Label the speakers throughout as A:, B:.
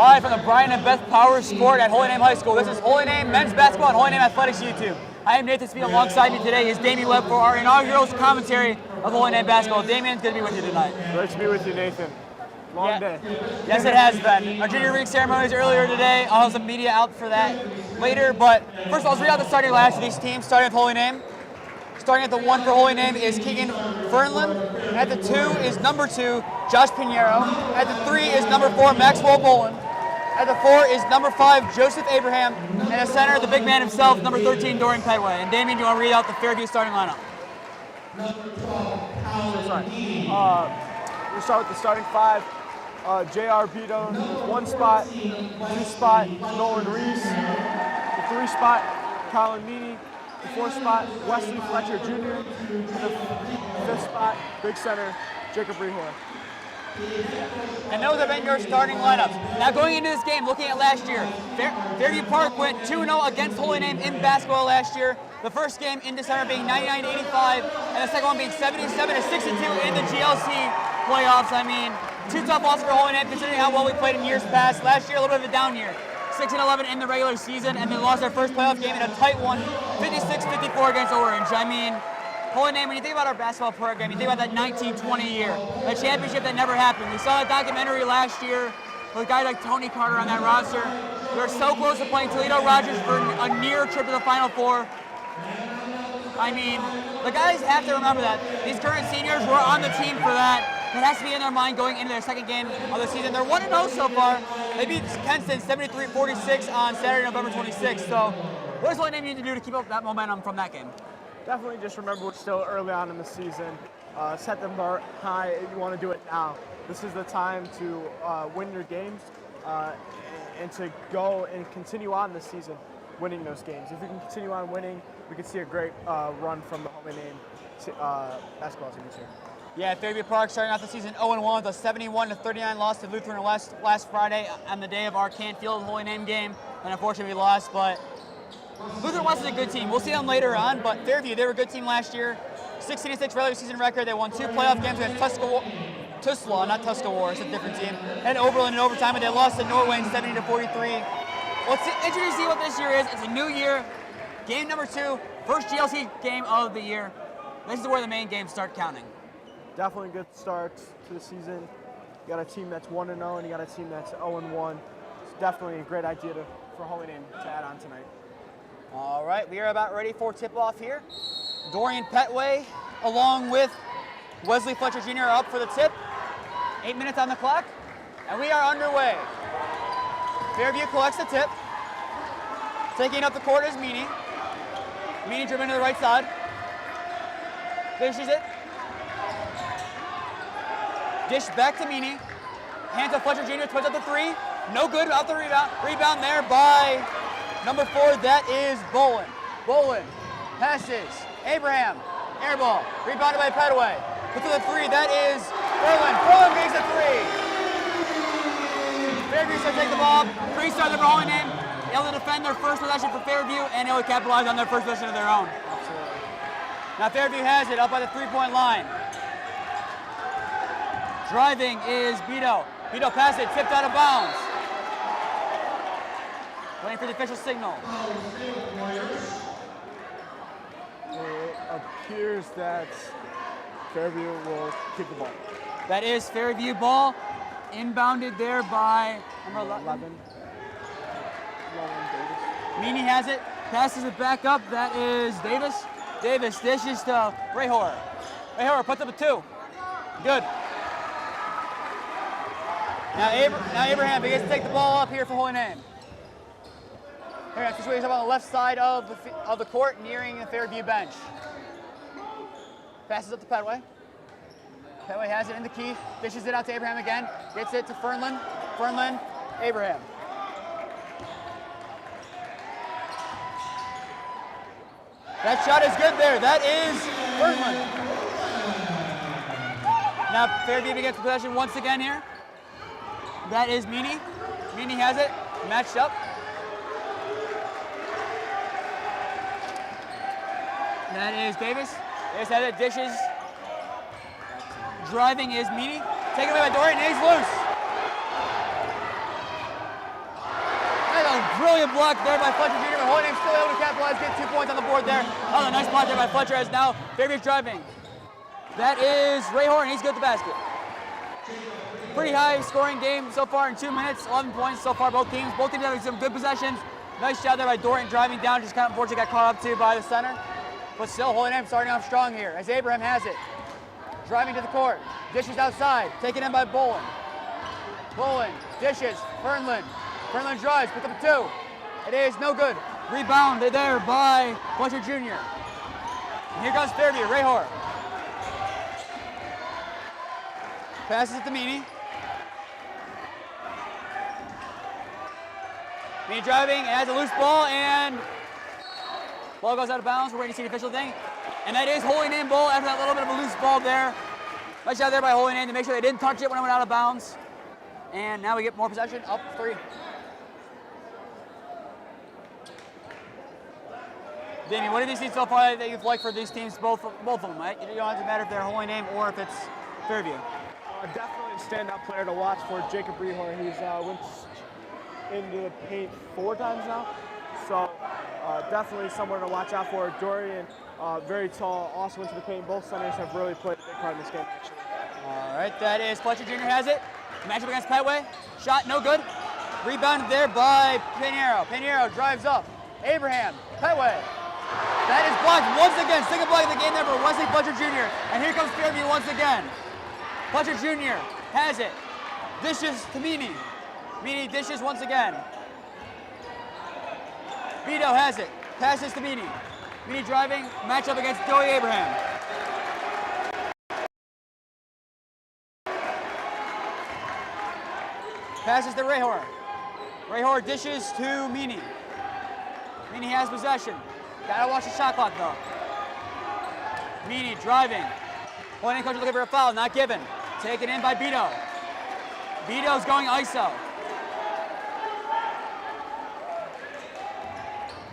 A: Live from the Brian and Beth Powers Court at Holy Name High School. This is Holy Name Men's Basketball and Holy Name Athletics YouTube. I am Nathan Speed. Alongside me today is Damian Webb for our inaugural commentary of Holy Name Basketball. Damian's good to be with you tonight.
B: Great to be with you, Nathan. Long day.
A: Yes, it has been. Our junior ring ceremonies earlier today. I'll have some media out for that later. But first of all, let's read out the starting lineups of these teams, starting with Holy Name. Starting at the 1 for Holy Name is Keegan Fernland. At the 2 is number 2, Josh Pinheiro. At the 3 is number 4, Maxwell Bolin. At the 4 is number 5, Joseph Abraham. And at center, the big man himself, number 13, Dorian Petway. And Damian, do you want to read out the Fairview starting lineup?
B: We'll start with the starting 5. J.R. Beto, 1 spot. 2 spot, Nolan Reese. The 3 spot, Colin Meany. The 4th spot, Wesley Fletcher Jr. And the 5th spot, big center, Jacob Rehor.
A: And those have been your starting lineups. Now going into this game, looking at last year, Fairview Park went 2-0 against Holy Name in basketball last year. The first game in December being 99-85, and the second one being 77-62 in the GLC playoffs. I mean, 2 tough losses for Holy Name considering how well we played in years past. Last year, a little bit of a down year. 6-11 in the regular season, and they lost their first playoff game in a tight one, 56-54 against Orange. I mean, Holy Name, when you think about our basketball program, you think about that 1920 year, a championship that never happened. We saw that documentary last year with a guy like Tony Carter on that roster. We were so close to playing Toledo Rogers for a near trip to the Final Four. I mean, the guys have to remember that. These current seniors were on the team for that. It has to be in their mind going into their second game of the season. They're 1-0 so far. They beat Kenston 73-46 on Saturday, November 26th. So what does Holy Name need to do to keep up that momentum from that game?
B: Definitely just remember we're still early on in the season. Set the bar high if you want to do it now. This is the time to win your games and to go and continue on this season winning those games. If we can continue on winning, we can see a great run from the Holy Name basketball team this year.
A: Yeah, Fairview Park starting off the season 0-1 with a 71-39 loss to Lutheran last Friday on the day of our Canfield Holy Name game. And unfortunately we lost, but Lutheran West is a good team. We'll see them later on, but Fairview, they were a good team last year. 16-6 regular season record. They won 2 playoff games against Tuslaw, not Tuscaloosa, it's a different team, and Oberlin in overtime, and they lost to Norway 70-43. What's interesting to see what this year is, it's a new year, game number 2, first GLC game of the year. This is where the main games start counting.
B: Definitely a good start to the season. You got a team that's 1-0 and you got a team that's 0-1. It's definitely a great idea for Holy Name to add on tonight.
A: All right, we are about ready for tip-off here. Dorian Petway along with Wesley Fletcher Jr. are up for the tip. 8 minutes on the clock, and we are underway. Fairview collects the tip. Taking up the court is Meany. Meany driven to the right side. Dishes it. Dish back to Meany. Hands to Fletcher Jr. Puts up the 3. No good without the rebound. Rebound there by number 4. That is Bolin. Bolin passes. Abraham. Air ball. Rebounded by Petway. Puts up the 3. That is Furlan. Furlan makes the 3. Fairview should take the ball. 3 stars for Holy Name. Able to defend their first possession for Fairview and able to capitalize on their first possession of their own.
B: Absolutely.
A: Now Fairview has it up by the 3-point line. Driving is Beto. Beto passes it, tipped out of bounds. Waiting for the official signal.
B: It appears that Fairview will keep the ball.
A: That is Fairview ball. Inbounded there by number 11. Meany has it, passes it back up. That is Davis. Davis dishes to Rehor. Rehor puts up a 2. Good. Now Abraham begins to take the ball up here for Holy Name. Here, that's situation up on the left side of the court, nearing the Fairview bench. Passes up to Petway. Petway has it in the key, dishes it out to Abraham again, gets it to Fernland. Fernland, Abraham. That shot is good there. That is Fernland. Now Fairview begins possession once again here. That is Meany. Meany has it, matched up. That is Davis. Davis has it, dishes. Driving is Meany. Taken away by Dorian, and he's loose. Brilliant block there by Fletcher Jr., but Holy Name still able to capitalize, get 2 points on the board there. Oh, a nice block there by Fletcher as now Fairview's driving. That is Ray Horn, he's good at the basket. Pretty high scoring game so far in 2 minutes, 11 points so far, both teams. Both teams having some good possessions. Nice job there by Dorton driving down, just kind of unfortunately got caught up to by the center. But still, Holy Name starting off strong here as Abraham has it. Driving to the court, dishes outside, taken in by Bolin. Bolin, dishes, Fernlund. Fernlund drives, pick up a 2. It is no good. Rebound there by Fletcher Jr. And here comes Fairview, Ray Horn. Passes it to Meany. Meany driving, and has a loose ball, and ball goes out of bounds. We're waiting to see the official thing. And that is Holy Name ball after that little bit of a loose ball there. Nice job there by Holy Name to make sure they didn't touch it when it went out of bounds. And now we get more possession, up 3. Damien, what have you seen so far that you've liked for these teams, both of them, right? You don't have to matter if they're Holy Name or if it's Fairview.
B: Definitely a standout player to watch for Jacob Rehor. He's went into the paint 4 times now. So definitely someone to watch out for. Dorian, very tall, also went to the paint. Both centers have really played a big part in this game, actually.
A: All right, that is Fletcher Jr. has it. Matchup against Petway. Shot no good. Rebounded there by Pinheiro. Pinheiro drives up. Abraham, Petway. That is blocked once again. Second block of the game there for Wesley Fletcher Jr. And here comes Fairview once again. Fletcher Jr. has it. Dishes to Meany. Meany dishes once again. Vito has it. Passes to Meany. Meany driving. Matchup against Joey Abraham. Passes to Rayhor. Rayhor dishes to Meany. Meany has possession. Gotta watch the shot clock though. Meany driving. Holy coach looking for a foul, not given. Taken in by Vito. Vito's going ISO.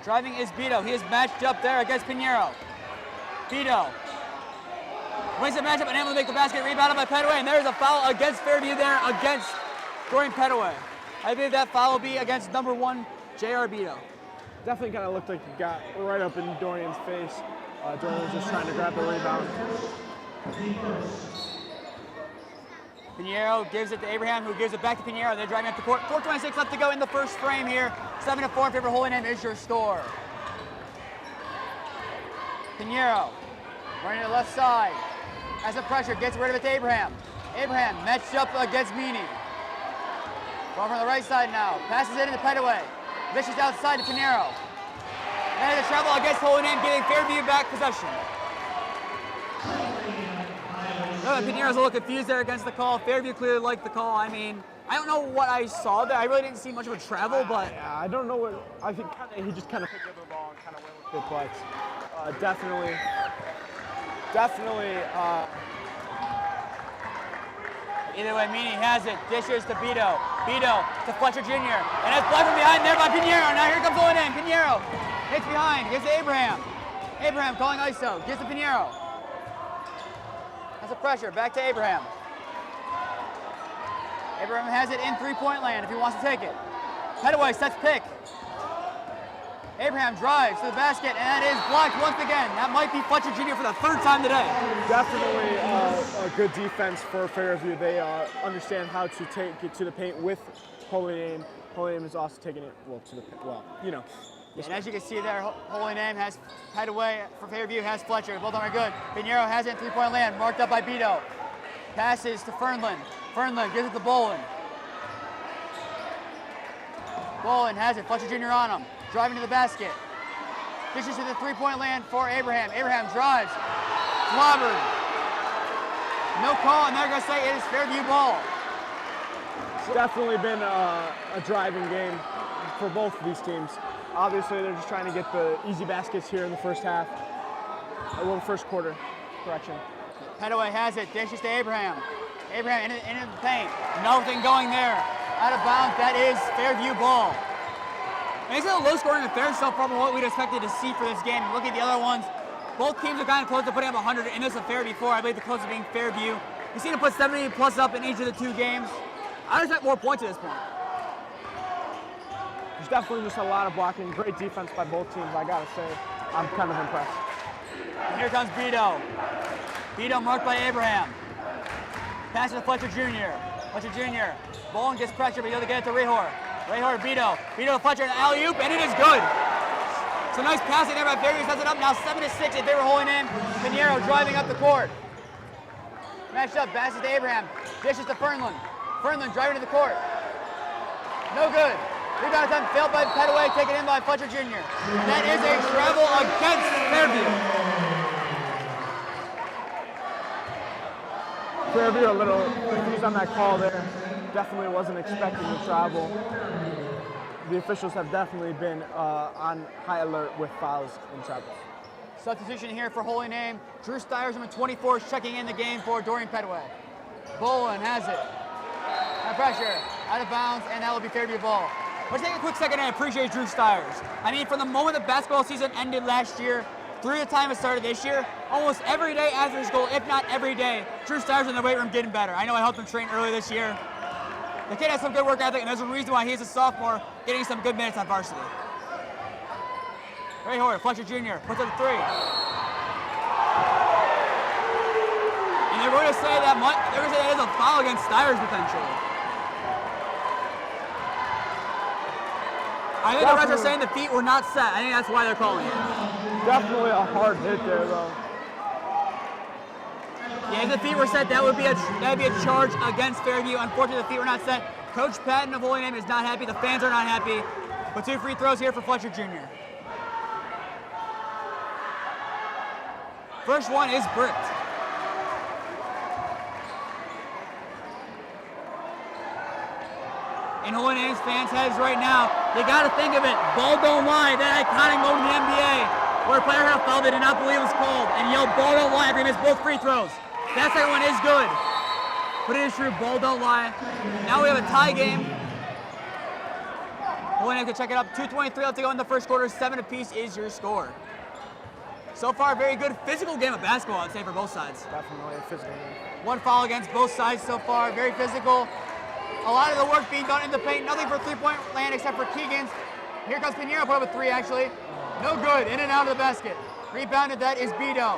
A: Driving is Vito. He is matched up there against Pinheiro. Vito wins the matchup and able to make the basket. Rebounded by Petaway, and there's a foul against Fairview there against Dorian Petaway. I believe that foul will be against number 1, J.R. Vito.
B: Definitely kind of looked like he got right up in Dorian's face. Dorian was just trying to grab the rebound.
A: Pinheiro gives it to Abraham, who gives it back to Pinheiro. They're driving up the court. 4:26 left to go in the first frame here. 7-4 in favor of Holy Name is your score. Pinheiro running to the left side. Has the pressure, gets rid of it to Abraham. Abraham matched up against Meany. Going from the right side now. Passes it into Petaway. Dishes outside to Pinheiro. And the travel against Holy Name, getting Fairview back possession. Pinheiro's a little confused there against the call. Fairview clearly liked the call. I mean, I don't know what I saw there. I really didn't see much of a travel, but
B: yeah, I don't know what. I think he just kind of picked up the ball and kind of went with it, but definitely.
A: Either way, Meany has it. Dishes to Vito. Vito to Fletcher Jr. And it's blocked from behind there by Pinheiro. Now here comes Holy Name. Pinheiro hits behind. Gives to Abraham. Abraham calling ISO. Gives to Pinheiro. That's a pressure. Back to Abraham. Abraham has it in three-point land if he wants to take it. Petaway sets pick. Abraham drives to the basket, and that is blocked once again. That might be Fletcher Jr. for the 3rd time today.
B: Definitely a good defense for Fairview. They understand how to take it to the paint with Holy Name. Holy Name is also taking it to the paint. Well, you know.
A: And as you can see there, Holy Name has Petaway for Fairview, has Fletcher. Both of them are good. Pinheiro has it in three-point land, marked up by Vito. Passes to Fernlund. Fernlund gives it to Bolin. Bolin has it. Fletcher Jr. on him. Driving to the basket. Dishes to the three-point land for Abraham. Abraham drives. Clobbered. No call, and they're going to say it is Fairview ball.
B: It's definitely been a driving game for both of these teams. Obviously, they're just trying to get the easy baskets here in the first half. Well, the first quarter, correction.
A: Petaway has it. Dishes to Abraham. Abraham into the paint. Nothing going there. Out of bounds. That is Fairview ball. And it's a low scoring affair so far from what we'd expected to see for this game. Looking at the other ones, both teams are kind of close to putting up 100 in this affair before. I believe the closest being Fairview. You've seen them put 70 plus up in each of the 2 games. I would expect more points at this point.
B: there's definitely just a lot of blocking. Great defense by both teams, I gotta say. I'm kind of impressed.
A: And here comes Beto. Beto marked by Abraham. Pass to Fletcher Jr. Fletcher Jr. Bolin gets pressure, but he'll get it to Rehor. Rehor, Beto. Beto to Fletcher, an alley-oop, and it is good. So nice passing there by Fairview, sets it up now 7-6 in favor of Holy Name. Pinheiro driving up the court. Matched up, passes to Abraham. Dishes to Fernland. Fernland driving to the court. No good. Rebound attempt failed by Petaway, taken in by Fletcher Jr. And that is a travel against Fairview.
B: Fairview a little confused on that call there. Definitely wasn't expecting the travel. The officials have definitely been on high alert with fouls and travels.
A: Substitution here for Holy Name. Drew Stiers, number 24, is checking in the game for Dorian Petaway. Bolin has it. High pressure, out of bounds, and that will be Fairview ball. Let's take a quick second and appreciate Drew Stiers. I mean, from the moment the basketball season ended last year through the time it started this year, almost every day after school, if not every day, Drew Stiers in the weight room getting better. I know I helped him train earlier this year. The kid has some good work ethic, and there's a reason why he's a sophomore getting some good minutes on varsity. Ray Hoyer, Fletcher Jr. puts up the three. And they're going to say that is a foul against Stiers potentially. I think the refs are saying the feet were not set. I think that's why they're calling it.
B: Definitely a hard hit there, though.
A: Yeah, if the feet were set, that would be a charge against Fairview. Unfortunately, the feet were not set. Coach Patton of Holy Name is not happy. The fans are not happy. But 2 free throws here for Fletcher Jr. First one is bricked. In Holy Name's fans' heads right now, they got to think of it. Ball don't lie. That iconic moment in the NBA where a player had a foul they did not believe was called and yelled, "Ball don't lie," after he missed both free throws. That second one is good. But it is true, ball don't lie. Now we have a tie game. Holy Name can check it up. 2:23 left to go in the first quarter. 7 apiece is your score. So far, a very good physical game of basketball, I'd say, for both sides.
B: Definitely a physical game.
A: One foul against both sides so far. Very physical. A lot of the work being done in the paint. Nothing for three-point land except for Keegan's. Here comes Pinheiro, put up a three, actually. No good. In and out of the basket. Rebounded, that is Beto.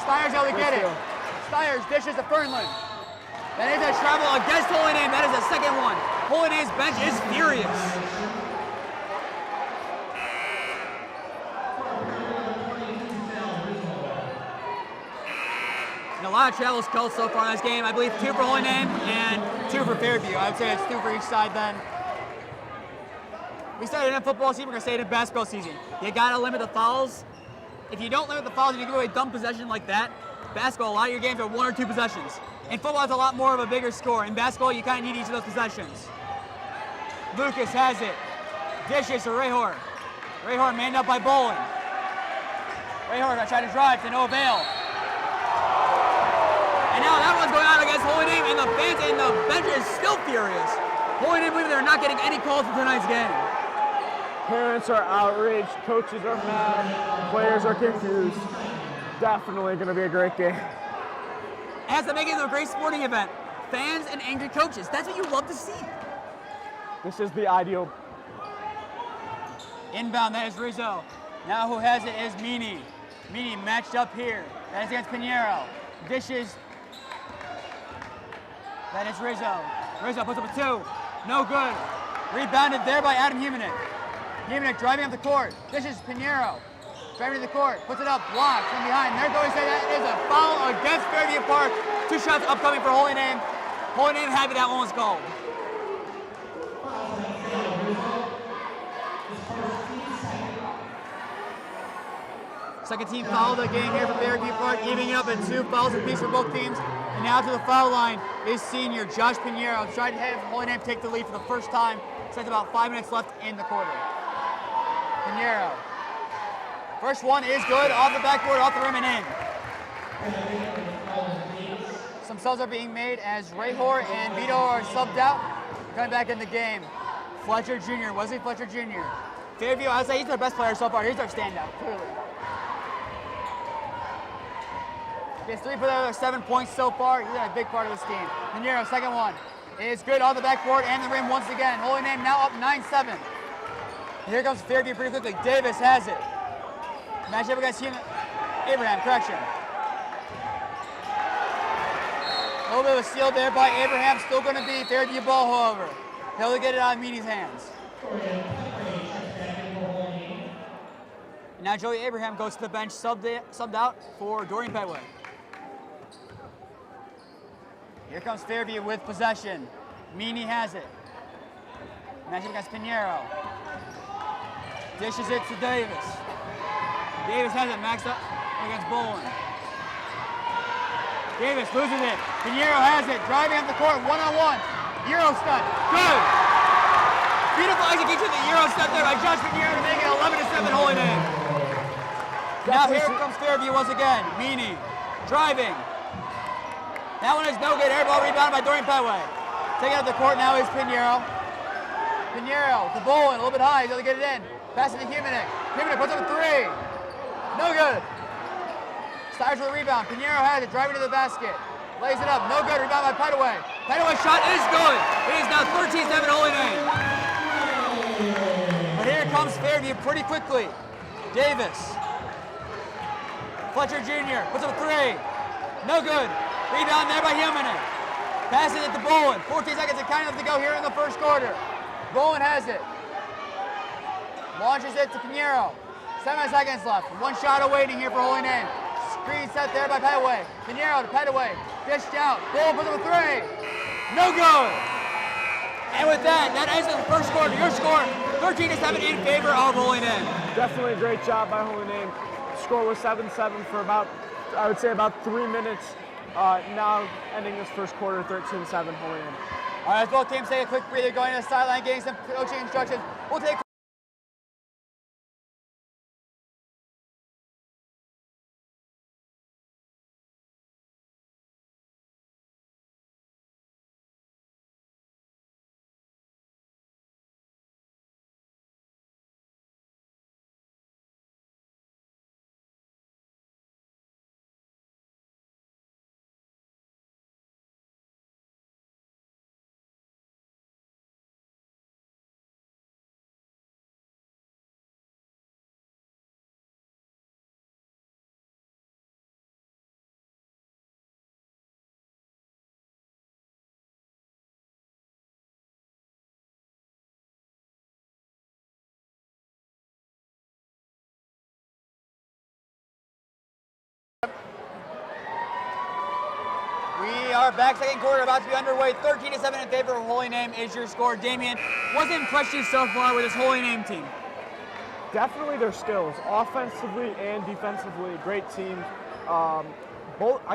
A: Stiers able to get it. Stiers dishes to Fernland. That is a travel against Holy Name. That is the second one. Holy Name's bench is furious. And a lot of travels called so far in this game. I believe 2 for Holy Name and 2 for Fairview. I would say it's 2 for each side then. We started in football season, we're going to say it in basketball season. You got to limit the fouls. If you don't limit the fouls and you give away dumb possession like that, basketball, a lot of your games are 1 or 2 possessions. In football, it's a lot more of a bigger score. In basketball, you kind of need each of those possessions. Lucas has it. Dishes to Rehor. Rehor manned up by Bolin. Rehor trying to drive to no avail. And now that one's going out against Holy Name, and the fans and the bench is still furious. Holy Name believe they're not getting any calls for tonight's game.
B: Parents are outraged, coaches are mad, players are confused. Definitely going to be a great game.
A: It has to make it a great sporting event. Fans and angry coaches. That's what you love to see.
B: This is the ideal.
A: Inbound, that is Rizzo. Now who has it is Meany. Meany matched up here. That is against Pinheiro. Dishes. That is Rizzo. Rizzo puts up a 2. No good. Rebounded there by Adam Humanek. Humanek driving up the court. Dishes Pinheiro. Driving to the court. Puts it up. Blocked from behind. They're going to say that is a foul against Fairview Park. 2 shots upcoming for Holy Name. Holy Name happy that one was called. Second team foul of the game here for Fairview Park, evening it up at 2 fouls apiece for both teams. And now to the foul line is senior Josh Pinheiro. Trying to have Holy Name take the lead for the first time since about 5 minutes left in the quarter. Pinheiro. First one is good, off the backboard, off the rim and in. Some subs are being made as Rehor and Beto are subbed out. Coming back in the game. Fletcher Jr., Wesley Fletcher Jr. Fairview, I'd say he's their best player so far. He's their standout, clearly. He has 3 for their 7 points so far. He's been a big part of this team. Pinheiro, second one. is good on the backboard and the rim once again. Holy Name now up 9-7. Here comes Fairview pretty quickly. Davis has it. Match up against Abraham, correction. A little bit of a steal there by Abraham. Still going to be Fairview ball, however. He'll get it out of Meany's hands. Now Joey Abraham goes to the bench, subbed out for Dorian Petway. Here comes Fairview with possession. Meany has it. Matchup against Pinheiro. Dishes it to Davis. Davis has it maxed up against Bowen. Davis loses it. Pinheiro has it. Driving up the court, one-on-one. Euro step. Good. Beautiful execution of the Euro step there by Josh Pinheiro to make it 11-7 Holy Name. Now here comes Fairview once again. Meany driving. That one is no good. Air ball rebounded by Dorian Petway. Taking out the court now is Pinheiro. Pinheiro to Bowen, a little bit high. He's able to get it in. Pass it to Humanek. Humanek puts up a three. No good. Stires for the rebound. Pinheiro has it. Driving to the basket. Lays it up. No good. Rebound by Petway. Petway's shot is good. It is now 13-7 Holy Name. But here comes Fairview pretty quickly. Davis. Fletcher Jr. puts up a three. No good. Rebound there by Humanek. Passes it to Bowen. 14 seconds and kind of to go here in the first quarter. Bowen has it. Launches it to Pinheiro. 7 seconds left. One shot awaiting here for Holy Name. Screen set there by Petway. Pinheiro to Petway. Dished out. Bowen puts up a three. No good. And with that ends the first quarter. Your score, 13-7 in favor of Holy Name.
B: Definitely a great job by Holy Name. Score was 7-7 for about, I would say, about 3 minutes. Now ending this first quarter, 13-7 Holy Name.
A: All right, both teams take a quick breather, going to the sideline, getting some coaching instructions. We'll take We are back, second quarter, about to be underway. 13-7 in favor of Holy Name is your score. Damien, what's impressed you so far with this Holy Name team?
B: Definitely their skills, offensively and defensively. Great team. I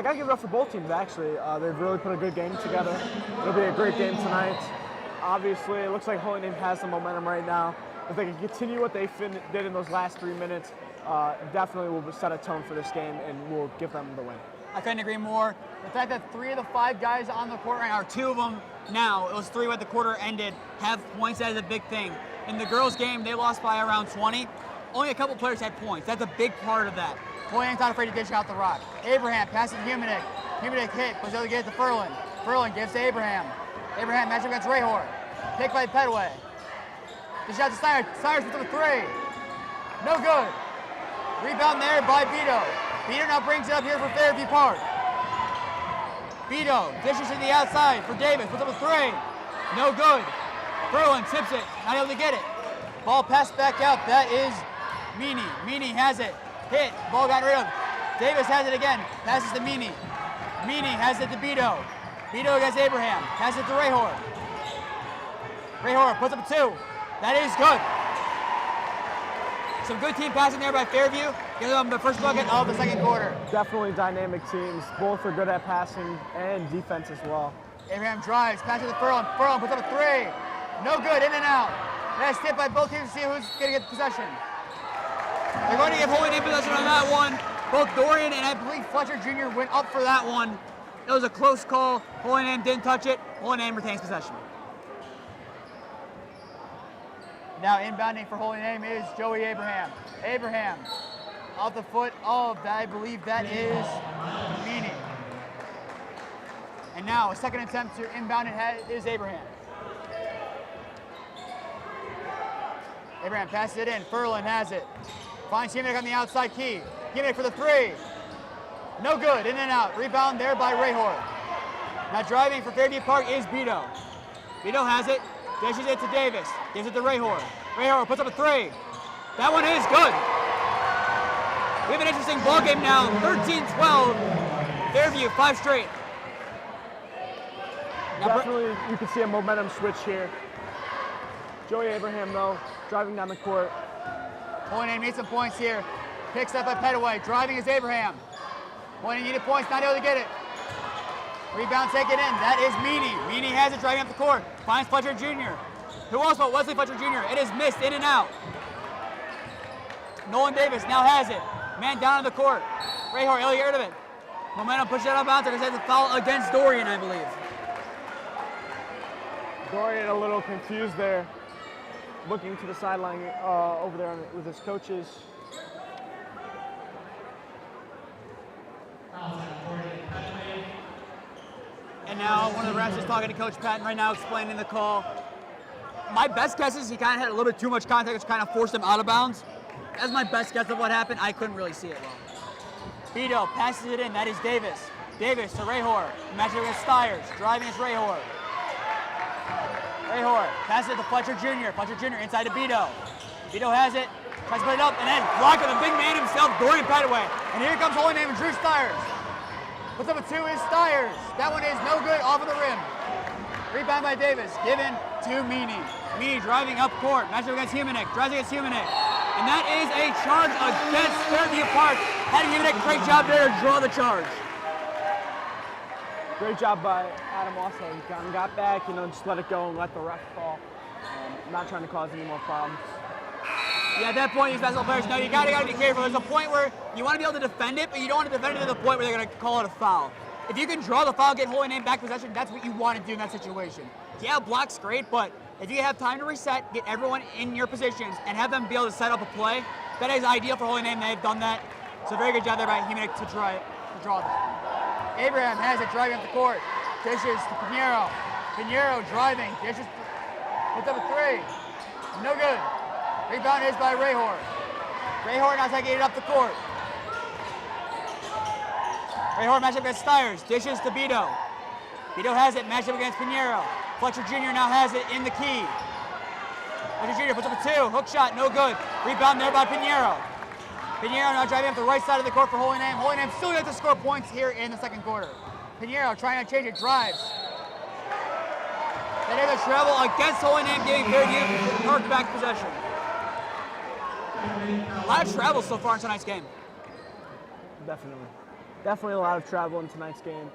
B: gotta give it up for both teams. Actually, they've really put a good game together. It'll be a great game tonight. Obviously, it looks like Holy Name has some momentum right now. If they can continue what they did in those last 3 minutes, definitely will set a tone for this game and will give them the win.
A: I couldn't agree more. The fact that 3 of the 5 guys on the court right now, 2 of them now, it was 3 when the quarter ended, have points. That is a big thing. In the girls' game, they lost by around 20. Only a couple players had points. That's a big part of that. Holy Name's not afraid to dish out the rock. Abraham passes to Humanek. Humanek hit, was able to get it to Furlan. Furlan gives to Abraham. Abraham matches against Rahor. Picked by Petway. Dish out to Stires. Stires puts up a 3. No good. Rebound there by Beto. Beto now brings it up here for Fairview Park. Beto dishes to the outside for Davis. Puts up a 3. No good. Furlan tips it. Not able to get it. Ball passed back out. That is Meany. Meany has it. Hit. Ball got rid of. Davis has it again. Passes to Meany. Meany has it to Beto. Beto against Abraham. Passes it to Rahor. Rahor puts up a 2. That is good. Some good team passing there by Fairview. Gives them the first bucket of the second quarter.
B: Definitely dynamic teams. Both are good at passing and defense as well.
A: Abraham drives, passes to Furlan. Furlan puts up a 3. No good, in and out. Nice tip by both teams to see who's going to get the possession. They're going to give Holy Name possession on that one. Both Dorian and I believe Fletcher Jr. went up for that one. It was a close call. Holy Name didn't touch it. Holy Name retains possession. Now inbounding for Holy Name is Joey Abraham. Abraham off the foot of, I believe that is Meany. And now a second attempt to inbound it is Abraham. Abraham passes it in. Furlan has it. Finds Himinek on the outside key. Himinek for the three. No good. In and out. Rebound there by Rahor. Now driving for Fairview Park is Beto. Beto has it. Dishes it to Davis. Gives it to Rahor. Rahor puts up a three. That one is good. We have an interesting ball game now. 13-12. Fairview, 5 straight. Now,
B: definitely, you can see a momentum switch here. Joey Abraham, though, driving down the court.
A: Holy Name needs some points here. Picks up by Petaway. Driving is Abraham. Holy Name needed points, not able to get it. Rebound taken in. That is Meany. Meany has it driving up the court. Finds Fletcher Jr. Who else but Wesley Fletcher Jr.? It is missed in and out. Nolan Davis now has it. Man down on the court. Rahor, able to get rid of it. Momentum pushes it out of bounds. They're going to say the foul against Dorian, I believe.
B: Dorian a little confused there, looking to the sideline over there with his coaches.
A: And now one of the refs is talking to Coach Patton right now, explaining the call. My best guess is he kind of had a little bit too much contact, which kind of forced him out of bounds. That's my best guess of what happened. I couldn't really see it well. Beto passes it in. That is Davis. Davis to Rahor. Matches against Stiers. Driving is Rahor. Rahor passes it to Fletcher Jr. Fletcher Jr. inside to Beto. Beto has it. Tries to put it up and then blocked with the big man himself, Dorian Petaway. And here comes holy name Drew Stiers. What's up with 2 is Stiers. That one is no good, off of the rim. Rebound by Davis, given to Meany. Meany driving up court, matchup against Himinek, drives against Himinek. And that is a charge against Fairview Park. Had Himinek, great job there to draw the charge.
B: Great job by Adam also. He kind of got back, just let it go and let the ref call. Not trying to cause any more problems.
A: Yeah, at that point, these basketball players know you gotta be careful. There's a point where you want to be able to defend it, but you don't want to defend it to the point where they're gonna call it a foul. If you can draw the foul, get holy name back possession, that's what you want to do in that situation. Yeah, block's great, but if you have time to reset, get everyone in your positions, and have them be able to set up a play, that is ideal for holy name. They've done that. So very good job there by Himinek to draw that. Abraham has it driving up the court. Dishes to Pinheiro. Pinheiro driving. Dishes. Puts up a three. No good. Rebound is by Rahor. Rahor now taking it up the court. Rahor matchup against Stiers. Dishes to Beto. Beto has it. Matchup against Pinheiro. Fletcher Jr. now has it in the key. Fletcher Jr. puts up a 2. Hook shot. No good. Rebound there by Pinheiro. Pinheiro now driving up the right side of the court for Holy Name. Holy Name still gets to score points here in the second quarter. Pinheiro trying to change it. Drives. That is a travel against Holy Name, giving Fairview Park back possession. A lot of travel so far in tonight's game.
B: Definitely. Definitely a lot of travel in tonight's game.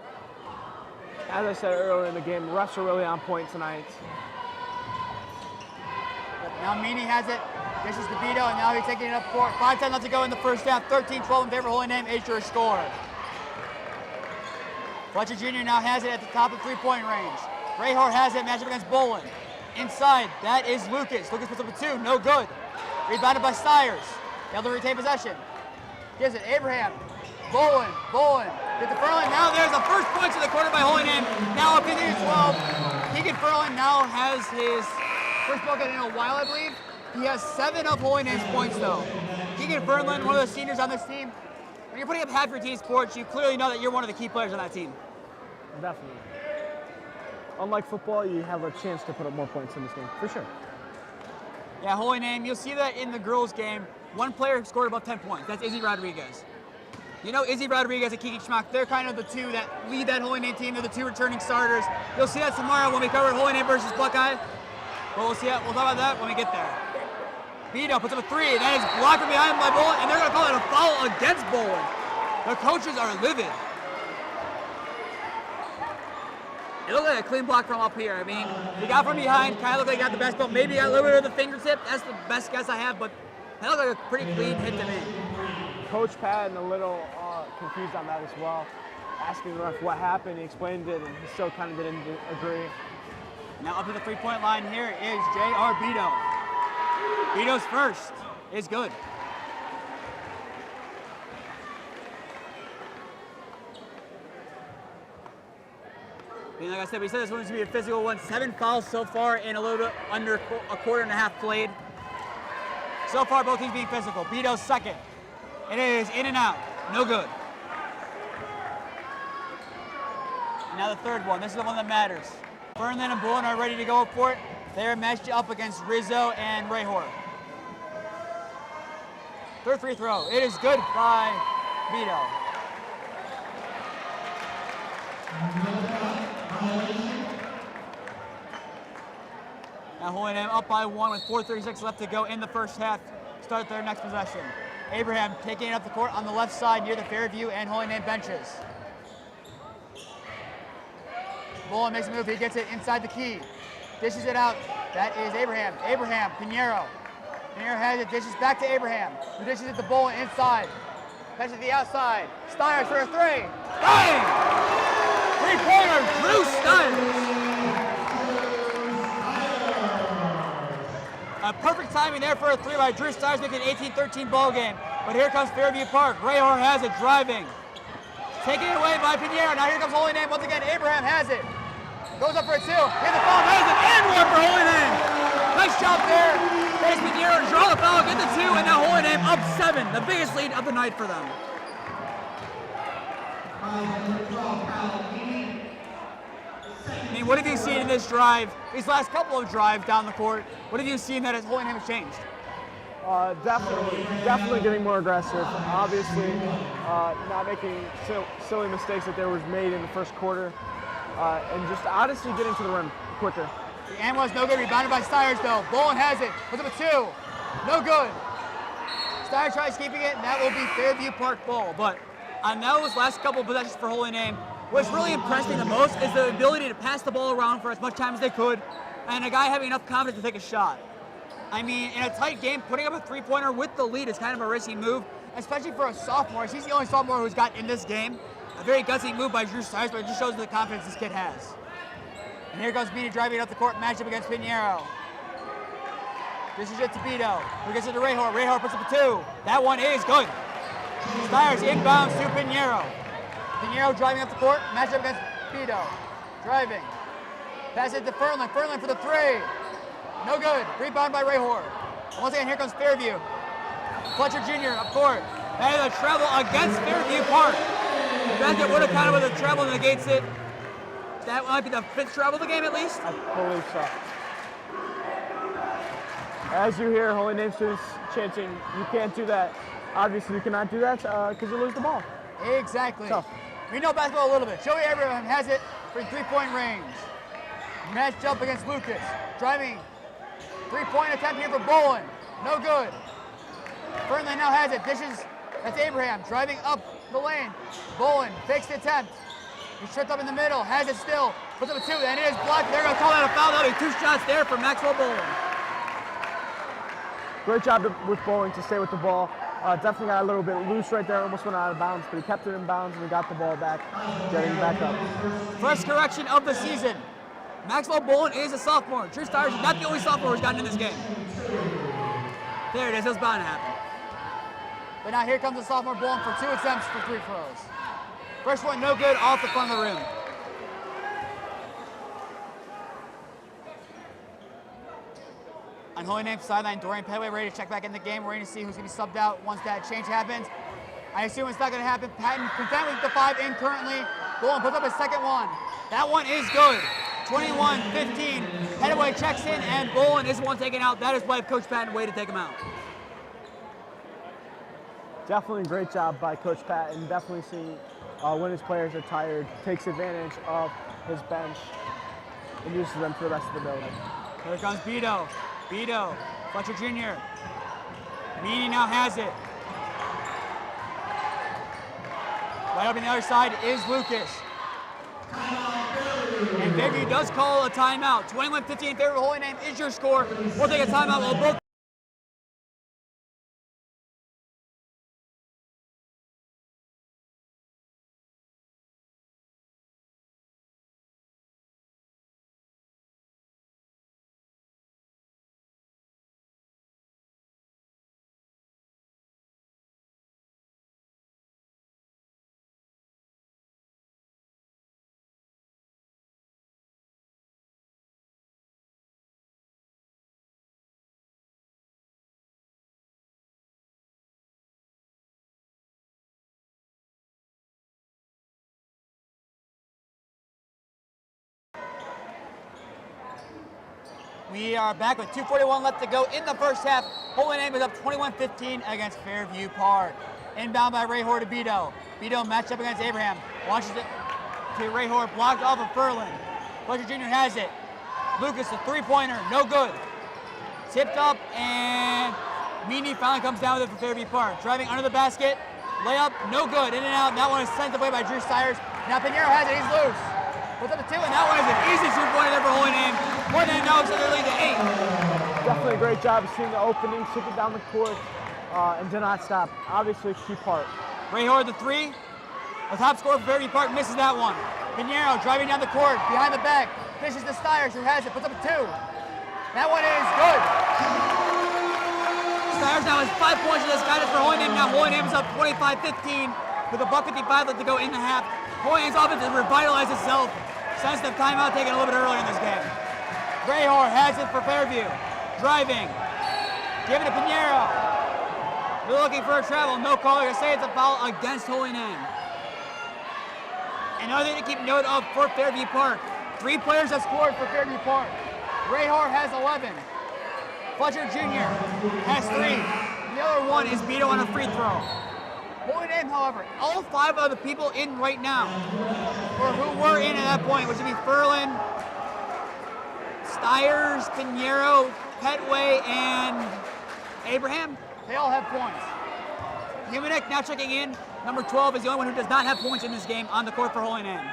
B: As I said earlier in the game, refs are really on point tonight.
A: Now Meany has it. Dishes to Beto, and now he's taking it up court. 5:10 left to go in the first half. 13-12 in favor of Holy Name. H score. Fletcher Jr. now has it at the top of three-point range. Rahor has it. Matchup against Bolin. Inside, that is Lucas. Lucas puts up a 2. No good. Rebounded by Stiers. Able to retain possession. Gives it Abraham. Bolin. Get the Furlan. Now there's the first points of the quarter by Holy Name. Now up 15-12. Keegan Furlan now has his first bucket in a while, I believe. He has 7 of Holy Name's points, though. Keegan Furlan, one of the seniors on this team. When you're putting up half your team's points, you clearly know that you're one of the key players on that team.
B: Definitely. Unlike football, you have a chance to put up more points in this game, for sure.
A: Yeah, Holy Name, you'll see that in the girls' game. One player scored above 10 points. That's Izzy Rodriguez. You know Izzy Rodriguez and Kiki Schmack, they're kind of the two that lead that Holy Name team. They're the 2 returning starters. You'll see that tomorrow when we cover Holy Name versus Buckeye. But we'll see that. We'll talk about that when we get there. Beto puts up a 3. That is blocked from behind by Bolin, and they're going to call it a foul against Bolin. The coaches are livid. It looked like a clean block from up here. I mean, he got from behind, kind of looked like he got the best ball. Maybe he got a little bit of the fingertip. That's the best guess I have, but that looked like a pretty clean hit to me.
B: Coach Patton a little confused on that as well. Asking the ref what happened, he explained it, and he still kind of didn't agree.
A: Now up to the three-point line here is J.R. Beto. Beto's first is good. And like I said, we said this one's going to be a physical one. 7 fouls so far in a little bit under a quarter and a half played. So far, both teams being physical. Beto's second. It is in and out. No good. And now the third one. This is the one that matters. Fernland and Bullen are ready to go for it. They're matched up against Rizzo and Rahor. Third free throw. It is good by Beto. Now Holy Name up by 1 with 4:36 left to go in the first half. Start their next possession. Abraham taking it up the court on the left side near the Fairview and Holy Name benches. Bullen makes a move. He gets it inside the key. Dishes it out. That is Abraham. Abraham, Pinheiro. Pinheiro has it. Dishes back to Abraham. Who dishes it to Bullen inside. Passes to the outside. Stiers for a three. Bang! Three-pointer, Drew Stiers. A perfect timing there for a three by Drew Stiers, making an 18-13 ball game. But here comes Fairview Park. Rahor has it, driving. Taken it away by Pinheiro. Now here comes Holy Name once again. Abraham has it. Goes up for a two. Here's the foul. Has it. And one for Holy Name. Nice job there. There's Pinheiro to draw the foul, get the two, and now Holy Name up 7. The biggest lead of the night for them. I mean, what have you seen in this drive, these last couple of drives down the court? What have you seen that Holy Name has changed?
B: Definitely getting more aggressive. Obviously, not making silly mistakes that there was made in the first quarter, and just honestly getting to the rim quicker.
A: The and was no good. Rebounded by Stiers though. Bullen has it. Puts up a 2. No good. Stiers tries keeping it, and that will be Fairview Park ball. But on those last couple of possessions for Holy Name, what's really impressed me the most is the ability to pass the ball around for as much time as they could, and a guy having enough confidence to take a shot. I mean, in a tight game, putting up a three-pointer with the lead is kind of a risky move, especially for a sophomore. He's the only sophomore who's got in this game. A very gutsy move by Drew Stiers, but it just shows the confidence this kid has. And here goes Beto driving up the court, matchup against Pinheiro. This is it to Beto, who gets it to Rahor. Rahor puts up a 2. That one is good. Stiers inbounds to Pinheiro. Pinheiro driving up the court, matchup against Beto. Driving. Pass it to Fernland. Fernland for the 3. No good. Rebound by Rahor. Once again, here comes Fairview. Fletcher Jr. up court. That is a travel against Fairview Park. That's it would have counted with a travel negates it. That might be the 5th travel of the game at least.
B: I believe so. As you hear Holy Name students chanting, you can't do that. Obviously, you cannot do that because you lose the ball.
A: Exactly.
B: Tough.
A: We know basketball a little bit. Joey Abraham has it for 3-point range. Matched up against Lucas. Driving. 3-point attempt here for Bullen. No good. Fernland now has it. Dishes. That's Abraham driving up the lane. Bullen fakes the attempt. He's tripped up in the middle. Has it still. Puts up a 2. And it is blocked. They're going to call that a foul. That'll be 2 shots there for Maxwell Bullen.
B: Great job with Bullen to stay with the ball. Definitely got a little bit loose right there. Almost went out of bounds, but he kept it in bounds and he got the ball back, getting back up.
A: First correction of the season. Maxwell Bullen is a sophomore. Drew Stiers is not the only sophomore who's gotten in this game. There it is. It was bound to happen. But now here comes the sophomore Bullen for 2 attempts for 3 throws. First one no good off the front of the rim. On Holy Name sideline, Dorian Petway ready to check back in the game. We're ready to see who's going to be subbed out once that change happens. I assume it's not going to happen. Patton content with the 5 in currently. Bullen puts up his second one. That one is good. 21-15. Petway checks in, and Bullen is the one taken out. That is why Coach Patton waited to take him out.
B: Definitely a great job by Coach Patton. Definitely seeing when his players are tired, takes advantage of his bench and uses them for the rest of the building.
A: Here comes Beto. Beto, Fletcher Jr. Meany now has it. Right up on the other side is Lucas. And Fairview does call a timeout. 21-15 in favor of Holy Name is your score. We'll take a timeout while both We are back with 2:41 left to go in the first half. Holy Name is up 21-15 against Fairview Park. Inbound by Ray Hoare to Beto. Beto matched up against Abraham. Launches it to Ray Hoare, blocked off of Furlan. Fletcher Jr. has it. Lucas, a three-pointer, no good. Tipped up, and Meany finally comes down with it for Fairview Park. Driving under the basket, layup, no good. In and out, that one is sent away by Drew Stires. Now Pinheiro has it, he's loose. Puts up a two, and that one is an easy two-pointer there for Holy Name. More than now, so they're leading to 8.
B: Definitely a great job of seeing the opening, took it down the court, and did not stop. Obviously, a key part.
A: Ray Hoare, the three. The top scorer for Fairview Park misses that one. Pinheiro driving down the court, behind the back, fishes to Stires, who has it, puts up a two. That one is good. Stires now has 5 points in this guidance for Holy Name. Now Holy Name is up 25-15 with a $1:55 left to go in the half. Holy Name's offense has revitalized itself since the timeout taken a little bit earlier in this game. Ray Hoare has it for Fairview. Driving. Giving it to Pinheiro. They're looking for a travel. No call. They're going to say it's a foul against Holy Name. Another thing to keep note of for Fairview Park. 3 players have scored for Fairview Park. Ray Hoare has 11. Fletcher Jr. has 3. The other one is Beto on a free throw. Holy Name, however, all 5 of the people in right now, or who were in at that point, which would be Furlan, Stires, Pinheiro, Petway, and Abraham, they all have points. Humanek now checking in. Number 12 is the only one who does not have points in this game on the court for Holy Name.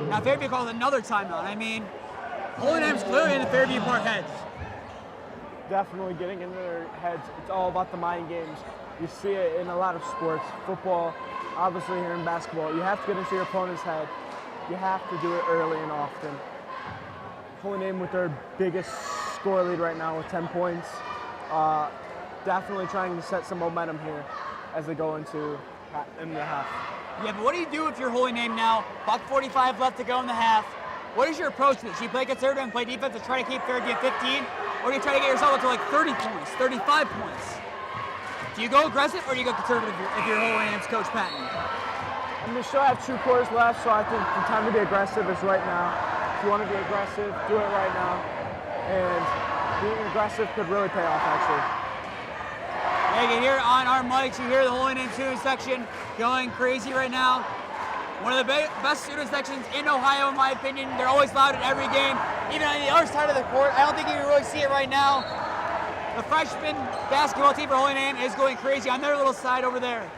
A: Now Fairview calls another timeout. I mean, Holy Name's clearly in the Fairview Park heads.
B: Definitely getting in their heads. It's all about the mind games. You see it in a lot of sports. Football, obviously here in basketball. You have to get into your opponent's head. You have to do it early and often. Holy Name with their biggest score lead right now with 10 points. Definitely trying to set some momentum here as they go into the half.
A: Yeah, but what do you do if you're Holy Name now? $1:45 left to go in the half. What is your approach to this? Do you play conservative and play defense to try to keep Fairview at 15? Or do you try to get yourself up to like 30 points, 35 points? Do you go aggressive or do you go conservative if you're Holy Name's Coach Patton?
B: I mean, we still have 2 quarters left, so I think the time to be aggressive is right now. If you want to be aggressive, do it right now. And being aggressive could really pay off, actually.
A: Yeah, you can hear it on our mics. You hear the Holy Name student section going crazy right now. One of the best student sections in Ohio, in my opinion. They're always loud at every game. Even on the other side of the court, I don't think you can really see it right now. The freshman basketball team for Holy Name is going crazy on their little side over there.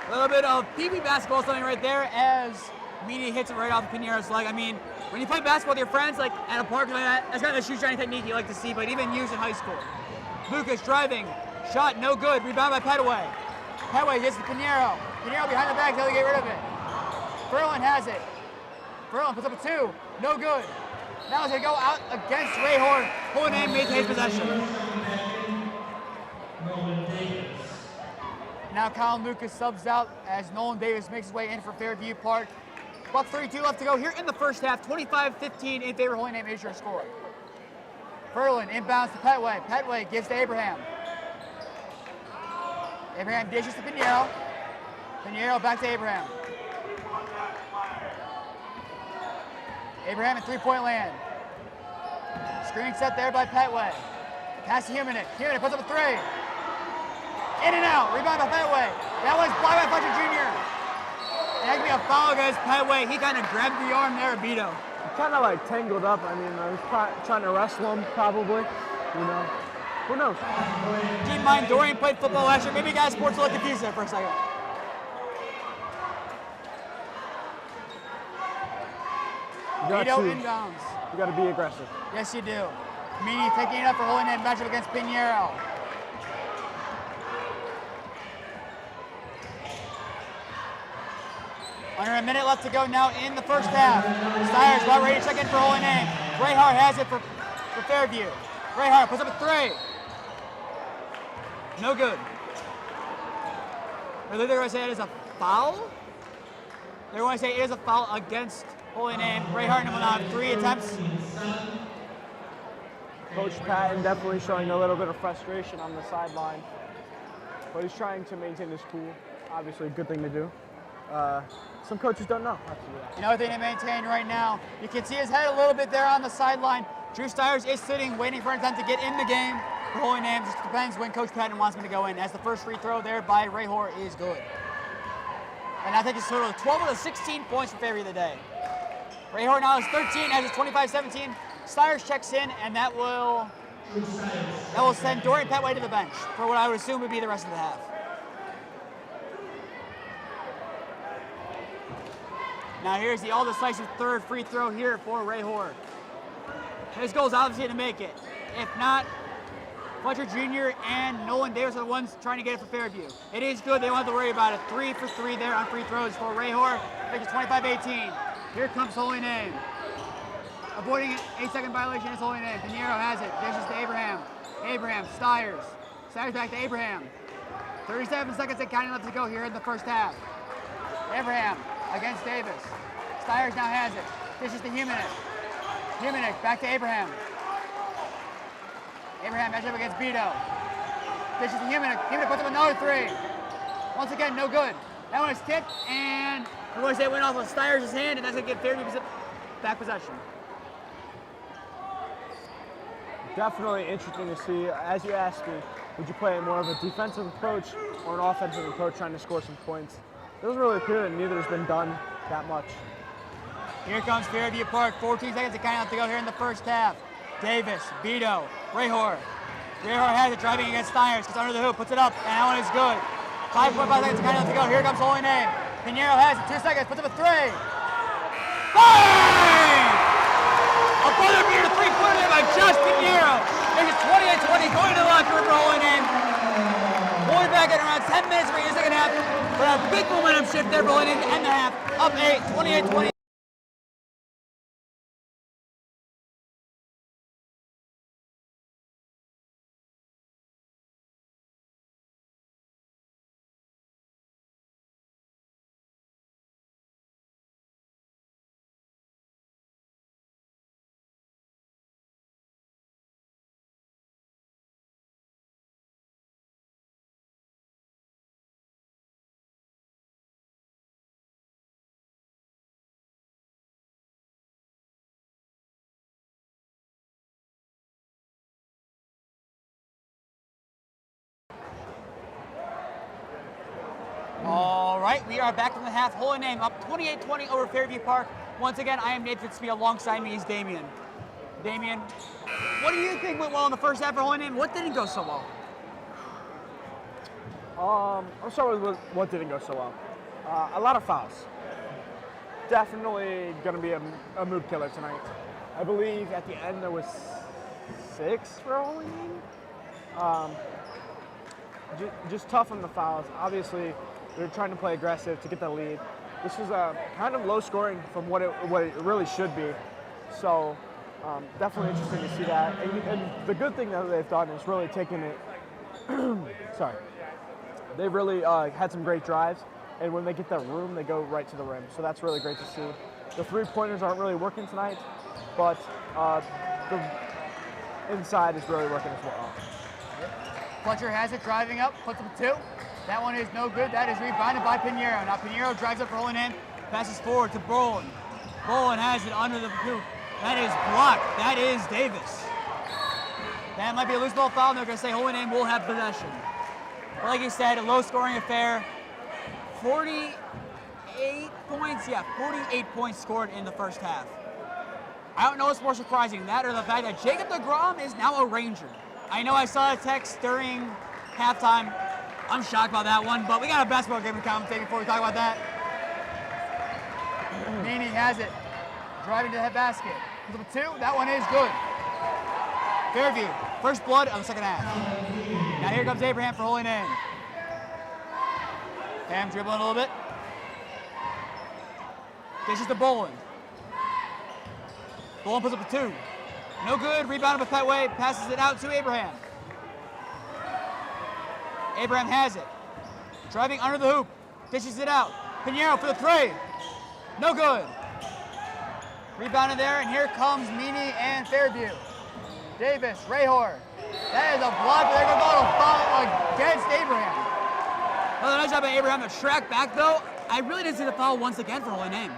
A: A little bit of PB basketball something right there as Meany hits it right off Pinheiro's leg. I mean, when you play basketball with your friends, like at a park like that, that's kind of the shoe shining technique you like to see, but even used in high school. Lucas driving, shot no good, rebound by Petway. Petway gets to Pinheiro. Pinheiro behind the back, how to get rid of it. Furlan has it. Furlan puts up a 2, no good. Now he's gonna go out against Ray Hoare. Holy Name maintains possession. Now Colin Lucas subs out as Nolan Davis makes his way in for Fairview Park. About 32 left to go here in the first half. 25-15 in favor of Holy Name is your score. Furlan inbounds to Petway. Petway gives to Abraham. Abraham dishes to Pinheiro. Pinheiro back to Abraham. Abraham in 3-point land. Screen set there by Petway. Pass to Humanek. Humanek puts up a 3. In and out. Rebound by Petway. That one's blocked by Fletcher Jr. And that could be a foul against Petway. He kind of grabbed the arm there of Beto.
B: Kind of like tangled up. I mean, I was trying to wrestle him probably. You know, who knows?
A: Keep in mind, Dorian played football last year. Maybe you guys sports a little confused there for a second. Beto inbounds.
B: You got to be aggressive. Yes,
A: you do. Meany taking it up for Holy Name matchup against Pinheiro. Under a minute left to go now in the first half. Stires about ready to check in for Holy Name. Ray Hoare has it for Fairview. Ray Hoare puts up a 3. No good. They're going to say it is a foul. They're going to say it is a foul against Holy Name. Ray Hoare will now have 3 attempts.
B: Coach Patton definitely showing a little bit of frustration on the sideline, but he's trying to maintain his cool. Obviously, a good thing to do. some coaches don't know how to do that.
A: Another thing to maintain right now, you can see his head a little bit there on the sideline. Drew Stiers is sitting, waiting for them to get in the game. For Holy Name, just depends when Coach Patton wants him to go in, as the first free throw there by Ray Hoare is good. And I think it's total of 12 of the 16 points for Fairview today. Ray Hoare now is 13, has his 25-17. Stiers checks in, and that will send Dorian Petway to the bench for what I would assume would be the rest of the half. Now here's the all-decisive third free throw here for Ray Hoare. His goal is obviously to make it. If not, Fletcher Jr. and Nolan Davis are the ones trying to get it for Fairview. It is good. They don't have to worry about it. 3 for 3 there on free throws for Ray Hoare. I think it's 25-18. Here comes Holy Name. Avoiding an 8-second violation is Holy Name. Pinheiro has it. Dishes to Abraham. Abraham, Stiers. Stiers back to Abraham. 37 seconds and counting left to go here in the first half. Abraham against Davis. Stiers now has it. Dishes to Humanek. Humanek back to Abraham. Abraham matches up against Beto. Dishes to Humanek. Humanek puts up another 3. Once again, no good. That one is tipped, and I'm going to say it went off of Stiers' hand, and that's going to get Fairview back possession.
B: Definitely interesting to see. As you asked me, would you play more of a defensive approach or an offensive approach trying to score some points? It doesn't really appear that neither has been done that much.
A: Here comes Fairview Park. 14 seconds to count out to go here in the first half. Davis, Beto, Ray Hoare. Ray Hoare has it, driving against Stiers, gets under the hoop, puts it up, and that one is good. 5.5 seconds to count out to go. Here comes Holy Name. Pinheiro has it, 2 seconds, puts up a 3. Bang! A buzzer beater three-pointer there by Josh Pinheiro. Makes it 28-20, going to the locker room for Holy Name. Holy back at around 10 minutes for your second half, but a big momentum shift there for Holy Name to end the half. Up 8, 28-20. All right, we are back from the half. Holy Name up 28-20 over Fairview Park. Once again, I am Nate Fitzby. Alongside me is Damien. Damien, what do you think went well in the first half for Holy Name? What didn't go so well?
B: I'll start with what didn't go so well. A lot of fouls. Definitely going to be a mood killer tonight. I believe at the end there was 6 for Holy Name. Just tough on the fouls. Obviously, they're trying to play aggressive to get the lead. This was kind of low scoring from what it really should be. So definitely interesting to see that. And the good thing that they've done is really taken it. Sorry. They've really had some great drives, and when they get that room, they go right to the rim. So that's really great to see. The 3-pointers aren't really working tonight, but the inside is really working as well.
A: Fletcher has it, driving up, puts up 2. That one is no good. That is rebounded by Pinheiro. Now Pinheiro drives up for Holy Name, passes forward to Bolin. Bolin has it under the hoop. That is blocked. That is Davis. That might be a loose ball foul, and they're going to say Holy Name will have possession. But like you said, a low-scoring affair. 48 points? Yeah, 48 points scored in the first half. I don't know what's more surprising, that or the fact that Jacob DeGrom is now a Ranger. I know I saw a text during halftime. I'm shocked by that one, but we got a basketball game to commentate before we talk about that. Meany has it, driving to the basket. Puts up a 2, that one is good. Fairview, first blood of the second half. Now here comes Abraham for Holy Name. Cam dribbling a little bit. Dishes to Bolin. Bolin puts up a 2. No good, rebounded by Petway, passes it out to Abraham. Abraham has it. Driving under the hoop, dishes it out. Pinheiro for the 3. No good. Rebounded there, and here comes Meany and Fairview. Davis, Ray Hoare. That is a block, but they're going to foul against Abraham. Another nice job by Abraham to track back, though. I really didn't see the foul once again for Holy Name.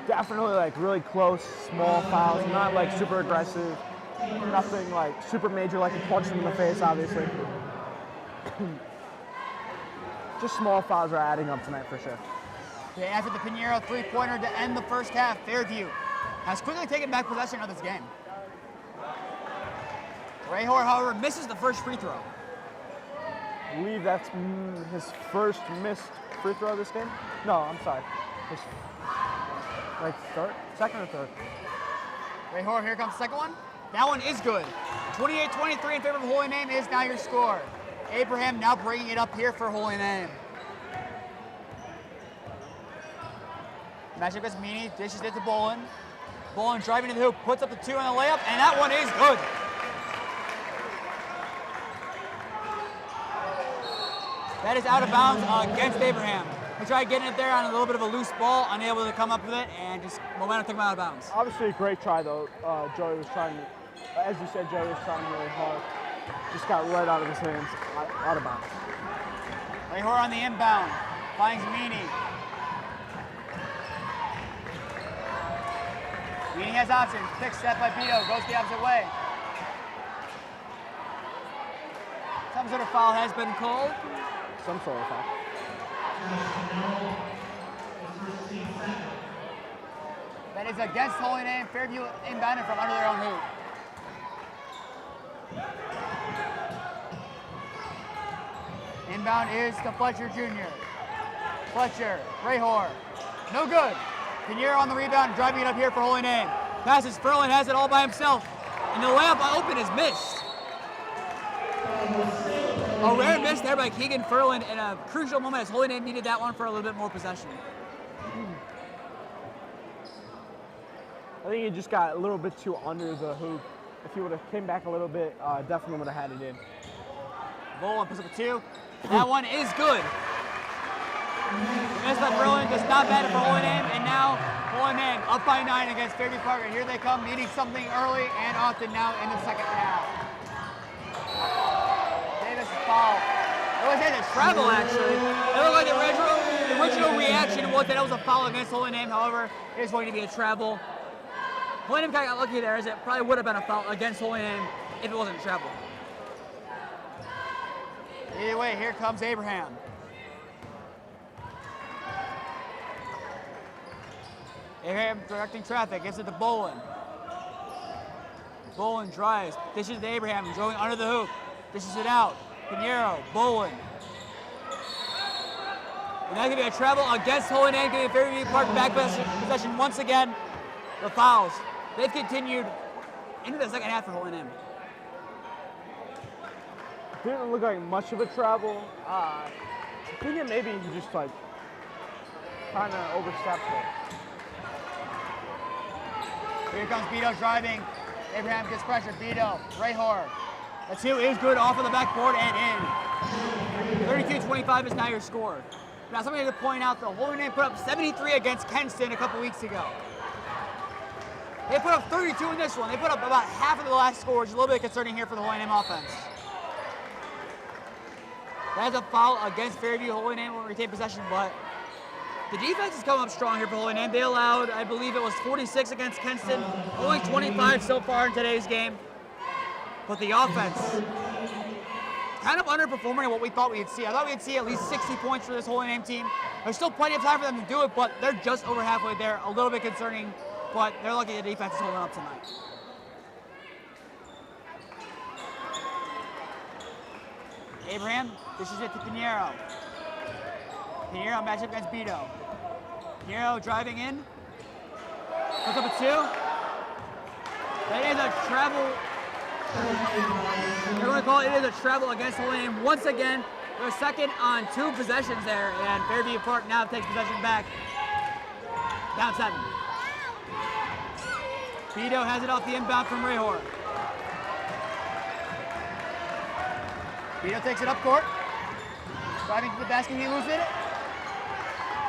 B: Definitely like really close, small fouls, not like super aggressive, nothing like super major like you punch them in the face, obviously. Just small fouls are adding up tonight for sure.
A: Okay, after the Pinheiro three-pointer to end the first half, Fairview has quickly taken back possession of this game. Rahor, however, misses the first free throw.
B: I believe that's his first missed free throw of this game. No, I'm sorry. His, like second or third.
A: Rahor, here comes the second one. That one is good. 28-23 in favor of Holy Name is now your score. Abraham now bringing it up here for Holy Name. Matchup against Meany, dishes it to Bolin. Bolin driving to the hoop, puts up the 2 on the layup, and that one is good. That is out of bounds against Abraham. He tried getting it there on a little bit of a loose ball, unable to come up with it, and just momentum took him out of bounds.
B: Obviously a great try though. Joey was trying, as you said, Joey was trying really hard. Just got right out of his hands, out of bounds.
A: Rahor on the inbound, finds Meany. Meany has options, pick step by Beto, goes the opposite way. Some sort of foul has been called.
B: Some sort of foul.
A: That is against Holy Name. Fairview inbounded from under their own hoop. Inbound is to Fletcher Jr. Fletcher, Rahor, no good. Pinheiro on the rebound, driving it up here for Holy Name. Passes, Ferlin has it all by himself. And the layup open is missed. A rare miss there by Keegan Ferlin in a crucial moment as Holy Name needed that one for a little bit more possession.
B: I think he just got a little bit too under the hoop. If he would have came back a little bit, definitely would have had it in.
A: Bolin puts up a 2. That one is good. Missed by Ferlin, just not bad for Holy Name, and now Holy Name up by 9 against Fairview Park. And here they come, needing something early and often now in the second half. Davis foul. It was a travel, actually. It looked like the original reaction was that it was a foul against Holy Name. However, it is going to be a travel. Holy Name kind of got lucky there, as it probably would have been a foul against Holy Name if it wasn't a travel. Either way, here comes Abraham. Abraham directing traffic, gives it to Bolin. Bolin drives, dishes to Abraham, going under the hoop, dishes it out. Pinheiro, Bolin. And that could be a travel against Holy Name, giving Fairview Park back possession once again. The fouls, they've continued into the second half for Holy Name.
B: Didn't look like much of a travel. I think maybe he just like kind of overstepped it.
A: Here comes Beto driving. Abraham gets pressure. Beto, Rahor. The 2 is good off of the backboard and in. 32-25 is now your score. Now something to point out, the Holy Name put up 73 against Kenston a couple weeks ago. They put up 32 in this one. They put up about half of the last score, which is a little bit concerning here for the Holy Name offense. That's a foul against Fairview. Holy Name will retain possession, but the defense is coming up strong here for Holy Name. They allowed, I believe it was 46 against Kenston, only 25 so far in today's game. But the offense, kind of underperforming what we thought we'd see. I thought we'd see at least 60 points for this Holy Name team. There's still plenty of time for them to do it, but they're just over halfway there. A little bit concerning, but they're lucky the defense is holding up tonight. Abraham dishes it to Pinheiro. Pinheiro matchup against Beto. Pinheiro driving in. Puts up a 2. That is a travel. They're going to call it is a travel against Holy Name. Once again, they're second on 2 possessions there, and Fairview Park now takes possession back. Down 7. Beto has it off the inbound from Rahor. Beto takes it up court. Driving to the basket, he loses it.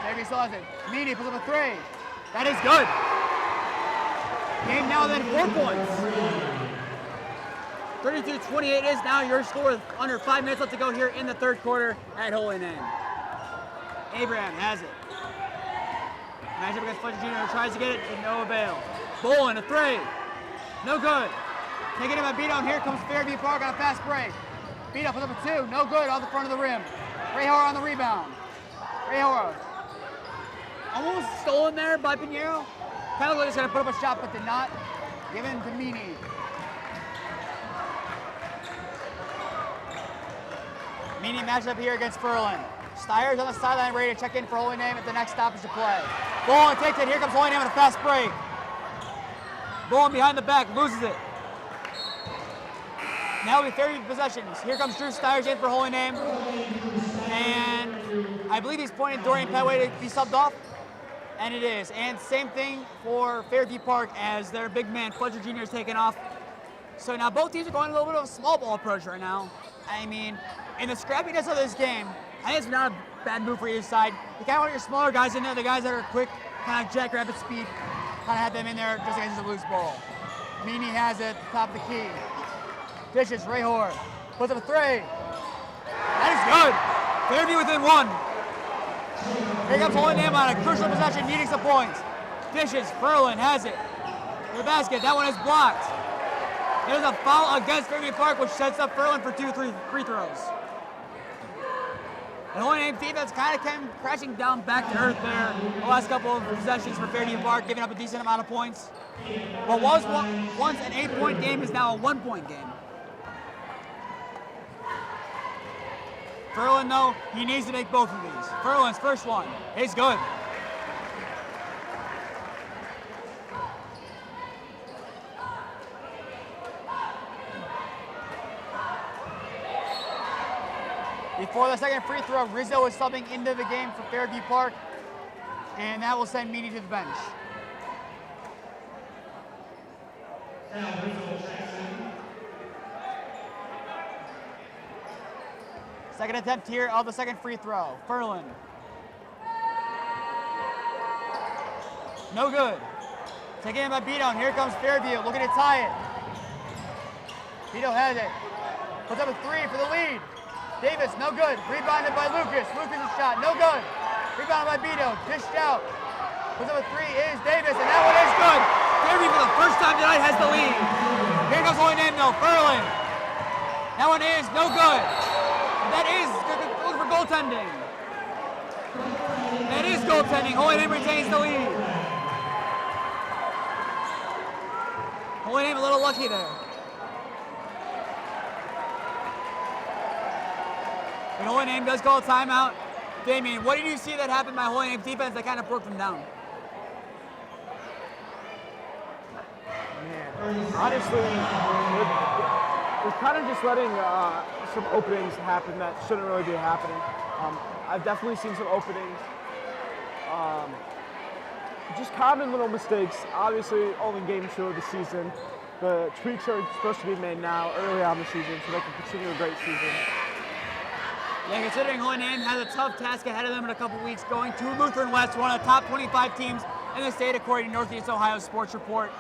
A: Fairview still has it. Meany puts up a 3. That is good. Game now then 4 points. 32-28 is now your score with under 5 minutes left to go here in the third quarter at Holy Name. Abraham has it. Matchup against Fletcher Jr. Tries to get it to no avail. Bolin, a 3. No good. Taking him by Beto, and here comes Fairview Park on a fast break. Beto puts up a 2. No good off the front of the rim. Rayhora on the rebound. Rayhora. Almost stolen there by Pinheiro. Kind of was going to put up a shot, but did not. Given to Meany. Meany matches up here against Furlan. Steyer's on the sideline ready to check in for Holy Name at the next stoppage to play. Bolin takes it. Here comes Holy Name on a fast break. Bolin behind the back, loses it. Now we have 30 possessions. Here comes Drew Steyer's in for Holy Name. And I believe he's pointing Dorian Petway to be subbed off. And it is. And same thing for Fairview Park as their big man, Fletcher Jr. is taken off. So now both teams are going a little bit of a small ball approach right now. I mean, in the scrappiness of this game, I think it's not a bad move for either side. You kind of want your smaller guys in there, the guys that are quick, kind of jackrabbit speed, kind of have them in there just against a loose ball. Meany has it, top of the key. Dishes, Rayhor, puts up a 3. That is good. Fairview within 1. Here comes Holy Name on a crucial possession, needing some points. Dishes, Furlan has it. To the basket, that one is blocked. There's a foul against Fairview Park, which sets up Furlan for 2 free throws. And Holy Name defense kind of came crashing down back to earth there the last couple of possessions for Fairview Park, giving up a decent amount of points. What was once an 8-point game is now a 1-point game. Furlan, though, he needs to make both of these. Furlan's first one is good. Before the second free throw, Rizzo is subbing into the game for Fairview Park, and that will send Meany to the bench. Second attempt here of the second free throw. Furlan. No good. Taken in by Beto, and here comes Fairview looking to tie it. Beto has it. Puts up a 3 for the lead. Davis, no good. Rebounded by Lucas. Lucas' shot, no good. Rebounded by Beto. Dished out. Puts up a 3 is Davis, and that one is good. Fairview for the first time tonight has the lead. Here comes Holy Name though. Furlan. That one is no good. That is looking for goaltending. That is goaltending. Holy Name retains the lead. Holy Name a little lucky there. And Holy Name does call a timeout. Damien, what did you see that happened by Holy Name defense that kind of broke them down?
B: Man, honestly, we're kind of just letting some openings happen that shouldn't really be happening. I've definitely seen some openings. Just common little mistakes. Obviously, only game 2 of the season. The tweaks are supposed to be made now, early on in the season, so they can continue a great season.
A: Yeah, considering Holy Name has a tough task ahead of them in a couple weeks, going to Lutheran West, one of the top 25 teams in the state according to Northeast Ohio Sports Report.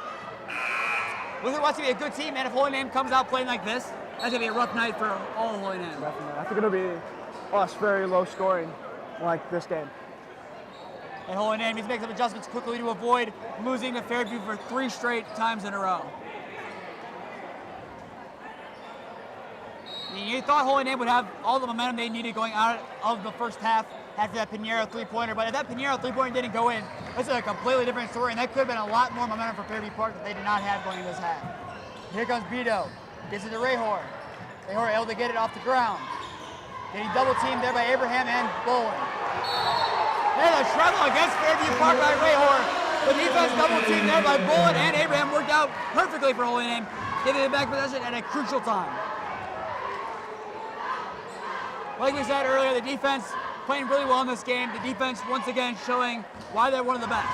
A: Lutheran West is going to be a good team, and if Holy Name comes out playing like this, that's going to be a rough night for all of Holy Name.
B: Definitely. I think it'll be us very low scoring like this game.
A: And Holy Name needs to make some adjustments quickly to avoid losing to Fairview for 3 straight times in a row. You thought Holy Name would have all the momentum they needed going out of the first half after that Pinheiro three-pointer, but if that Pinheiro three-pointer didn't go in, this is a completely different story, and that could have been a lot more momentum for Fairview Park that they did not have going into this half. Here comes Beto. Gets it to Rayhor. Rayhor able to get it off the ground. Getting double-teamed there by Abraham and Bolin. There's a trouble against Fairview Park by Rayhor. The defense double-teamed there by Bolin and Abraham worked out perfectly for Holy Name, giving it back possession at a crucial time. Like we said earlier, the defense playing really well in this game. The defense, once again, showing why they're one of the best.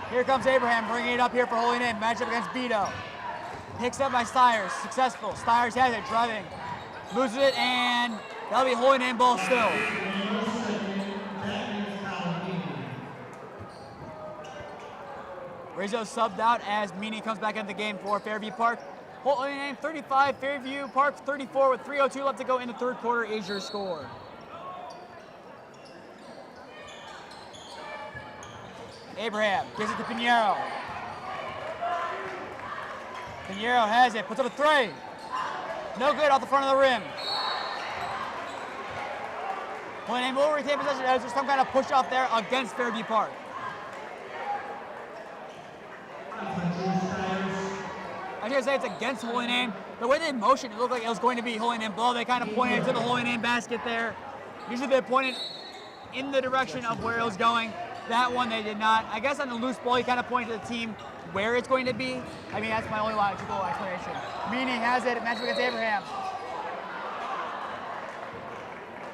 A: Here comes Abraham, bringing it up here for Holy Name. Matchup against Beto. Picks up by Steyers. Successful. Steyers has it, driving. Loses it, and that'll be Holy Name ball still. Rizzo subbed out as Meany comes back into the game for Fairview Park. Holy Name 35, Fairview Park 34 with 3:02 left to go in the third quarter is your score. Abraham gives it to Pinheiro. Pinheiro has it, puts up a three. No good off the front of the rim. Holy Name will retain possession as there's some kind of push off there against Fairview Park. I was going to say it's against Holy Name. The way they motioned, it looked like it was going to be Holy Name ball. They kind of pointed to the Holy Name basket there. Usually they pointed in the direction of where it was going. That one they did not. I guess on the loose ball, he kind of pointed to the team where it's going to be. I mean, that's my only logical explanation. Meany has it, matchup against Abraham.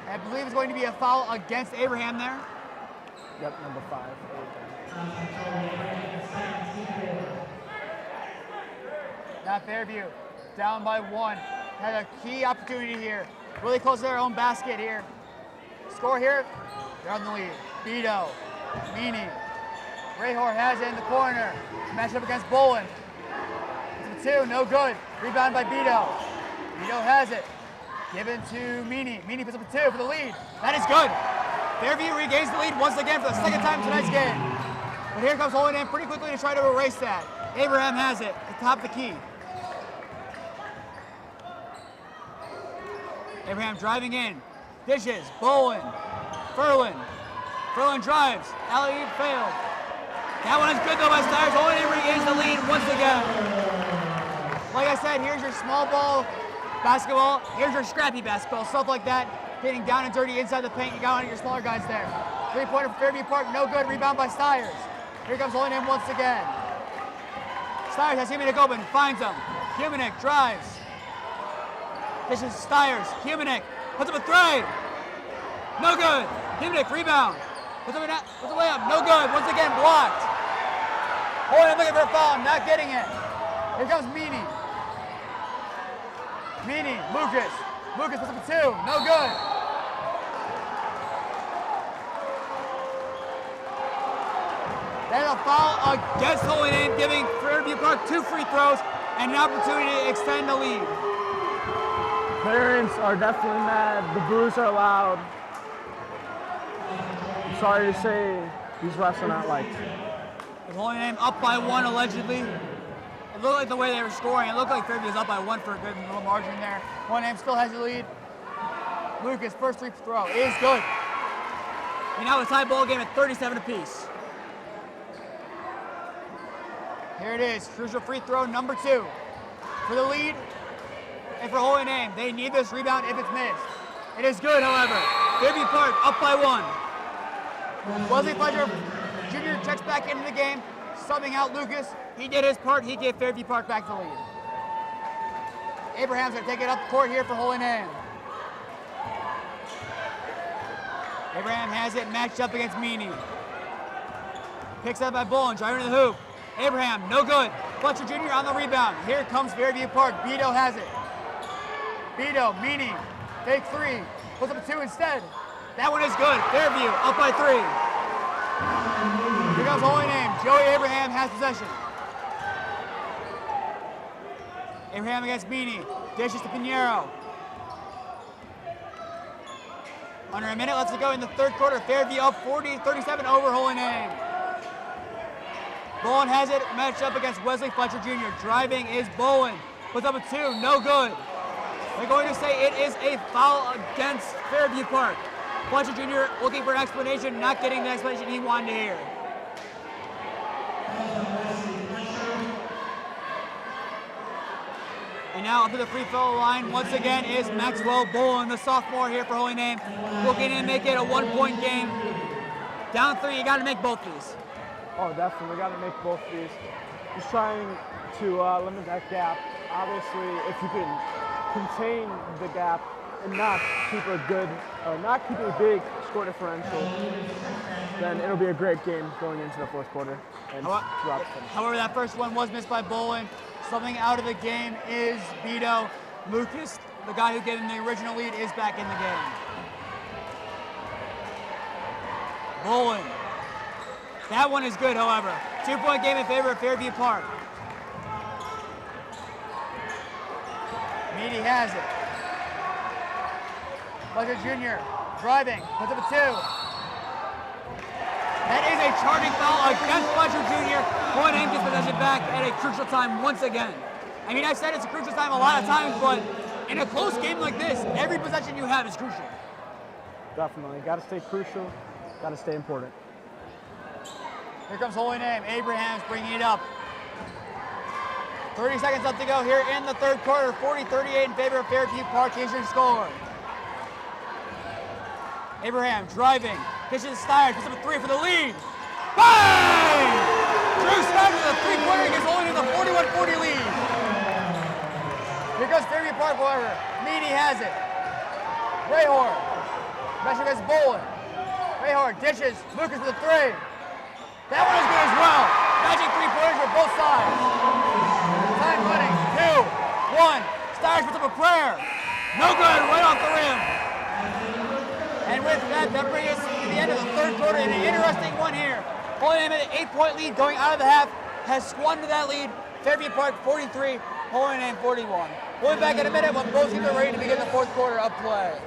A: I believe it's going to be a foul against Abraham there.
B: Yep, number 5.
A: Now Fairview, down by 1. Had a key opportunity here. Really close to their own basket here. Score here, they're on the lead. Beto, Meany. Rahor has it in the corner. Matched up against Bolin. It's a 2, no good. Rebound by Beto. Beto has it. Given to Meany. Meany puts up a 2 for the lead. That is good. Fairview regains the lead once again for the second time tonight's game. But here comes Holy Name pretty quickly to try to erase that. Abraham has it at the top of the key. Abraham driving in. Dishes. Bolin. Furlan. Furlan drives. Alley failed. That one is good though by Stires. Holy Name regains the lead once again. Like I said, here's your small ball basketball. Here's your scrappy basketball. Stuff like that. Getting down and dirty inside the paint. You got one of your smaller guys there. 3-pointer for Fairview Park. No good. Rebound by Stires. Here comes Holy Name once again. Stires has Humanek open. Finds him. Humanek drives. This is Stires. Humanek puts up a 3. No good. Humanek rebound. Puts up a layup. No good. Once again blocked. Holy Name looking for a foul. Not getting it. Here comes Meany. Meany. Lucas. Lucas puts up a 2. No good. There's a foul against Holy Name, giving Fairview Park 2 free throws and an opportunity to extend the lead.
B: Parents are definitely mad. The boos are loud. I'm sorry to say, these refs are not liked.
A: With Holy Name up by 1 allegedly. It looked like the way they were scoring, it looked like Fairview was up by 1 for a good little margin there. Holy Name still has the lead. Lucas, first free throw is good. We now have a tie ball game at 37 apiece. Here it is, crucial free throw number 2 for the lead and for Holy Name. They need this rebound if it's missed. It is good, however. Fairview Park up by 1. Wesley Fletcher Jr. checks back into the game, subbing out Lucas. He did his part. He gave Fairview Park back the lead. Abraham's going to take it up court here for Holy Name. Abraham has it matched up against Meany. Picks up by Bolin, driving to the hoop. Abraham, no good. Fletcher Jr. on the rebound. Here comes Fairview Park. Beto has it. Beto, Meany, fake 3. Puts up a 2 instead. That one is good. Fairview up by 3. Here comes Holy Name. Joey Abraham has possession. Abraham against Meany. Dishes to Pinheiro. Under a minute, let's go in the third quarter. Fairview up 40-37 over Holy Name. Bolin has it, matched up against Wesley Fletcher Jr. Driving is Bolin. Puts up a 2, no good. They're going to say it is a foul against Fairview Park. Fletcher Jr. looking for an explanation, not getting the explanation he wanted to hear. And now up to the free throw line once again is Maxwell Bolin, the sophomore here for Holy Name. Looking to make it a 1-point game. Down 3, you got to make both these.
B: Oh, definitely. Got to make both of these. Just trying to limit that gap. Obviously, if you can contain the gap and not keep a big score differential, then it'll be a great game going into the fourth quarter. And
A: however, that first one was missed by Bolin. Something out of the game is Beto. Lucas, the guy who gave him the original lead, is back in the game. Bolin. That one is good, however. 2-point game in favor of Fairview Park. Meany has it. Fletcher Jr. driving, puts up a 2. That is a a charging foul against Fletcher Jr. Holy Name gets possession back at a crucial time once again. I mean, I've said it's a crucial time a lot of times, but in a close game like this, every possession you have is crucial.
B: Definitely. Got to stay crucial. Got to stay important.
A: Here comes Holy Name. Abraham's bringing it up. 30 seconds left to go here in the third quarter. 40-38 in favor of Fairview Park. Here's your score. Abraham driving. Pitches to Steyer. Puts up a three for the lead. Bang! Drew Steyer with a three-pointer gets Holy Name the 41-40 lead. Here goes Fairview Park, however. Meany has it. Rahor. Messer gets Bolin. Rahor dishes. Lucas with a three. That one is good as well. Magic three-pointers for both sides. Time running. 2, 1. Steyers puts up a prayer. No good. Right off the rim. And with that, that brings us to the end of the third quarter in an interesting one here. Holy Name at an 8-point lead going out of the half has squandered that lead. Fairview Park 43, Holy Name 41. We'll be back in a minute when both teams are ready to begin the fourth quarter of play.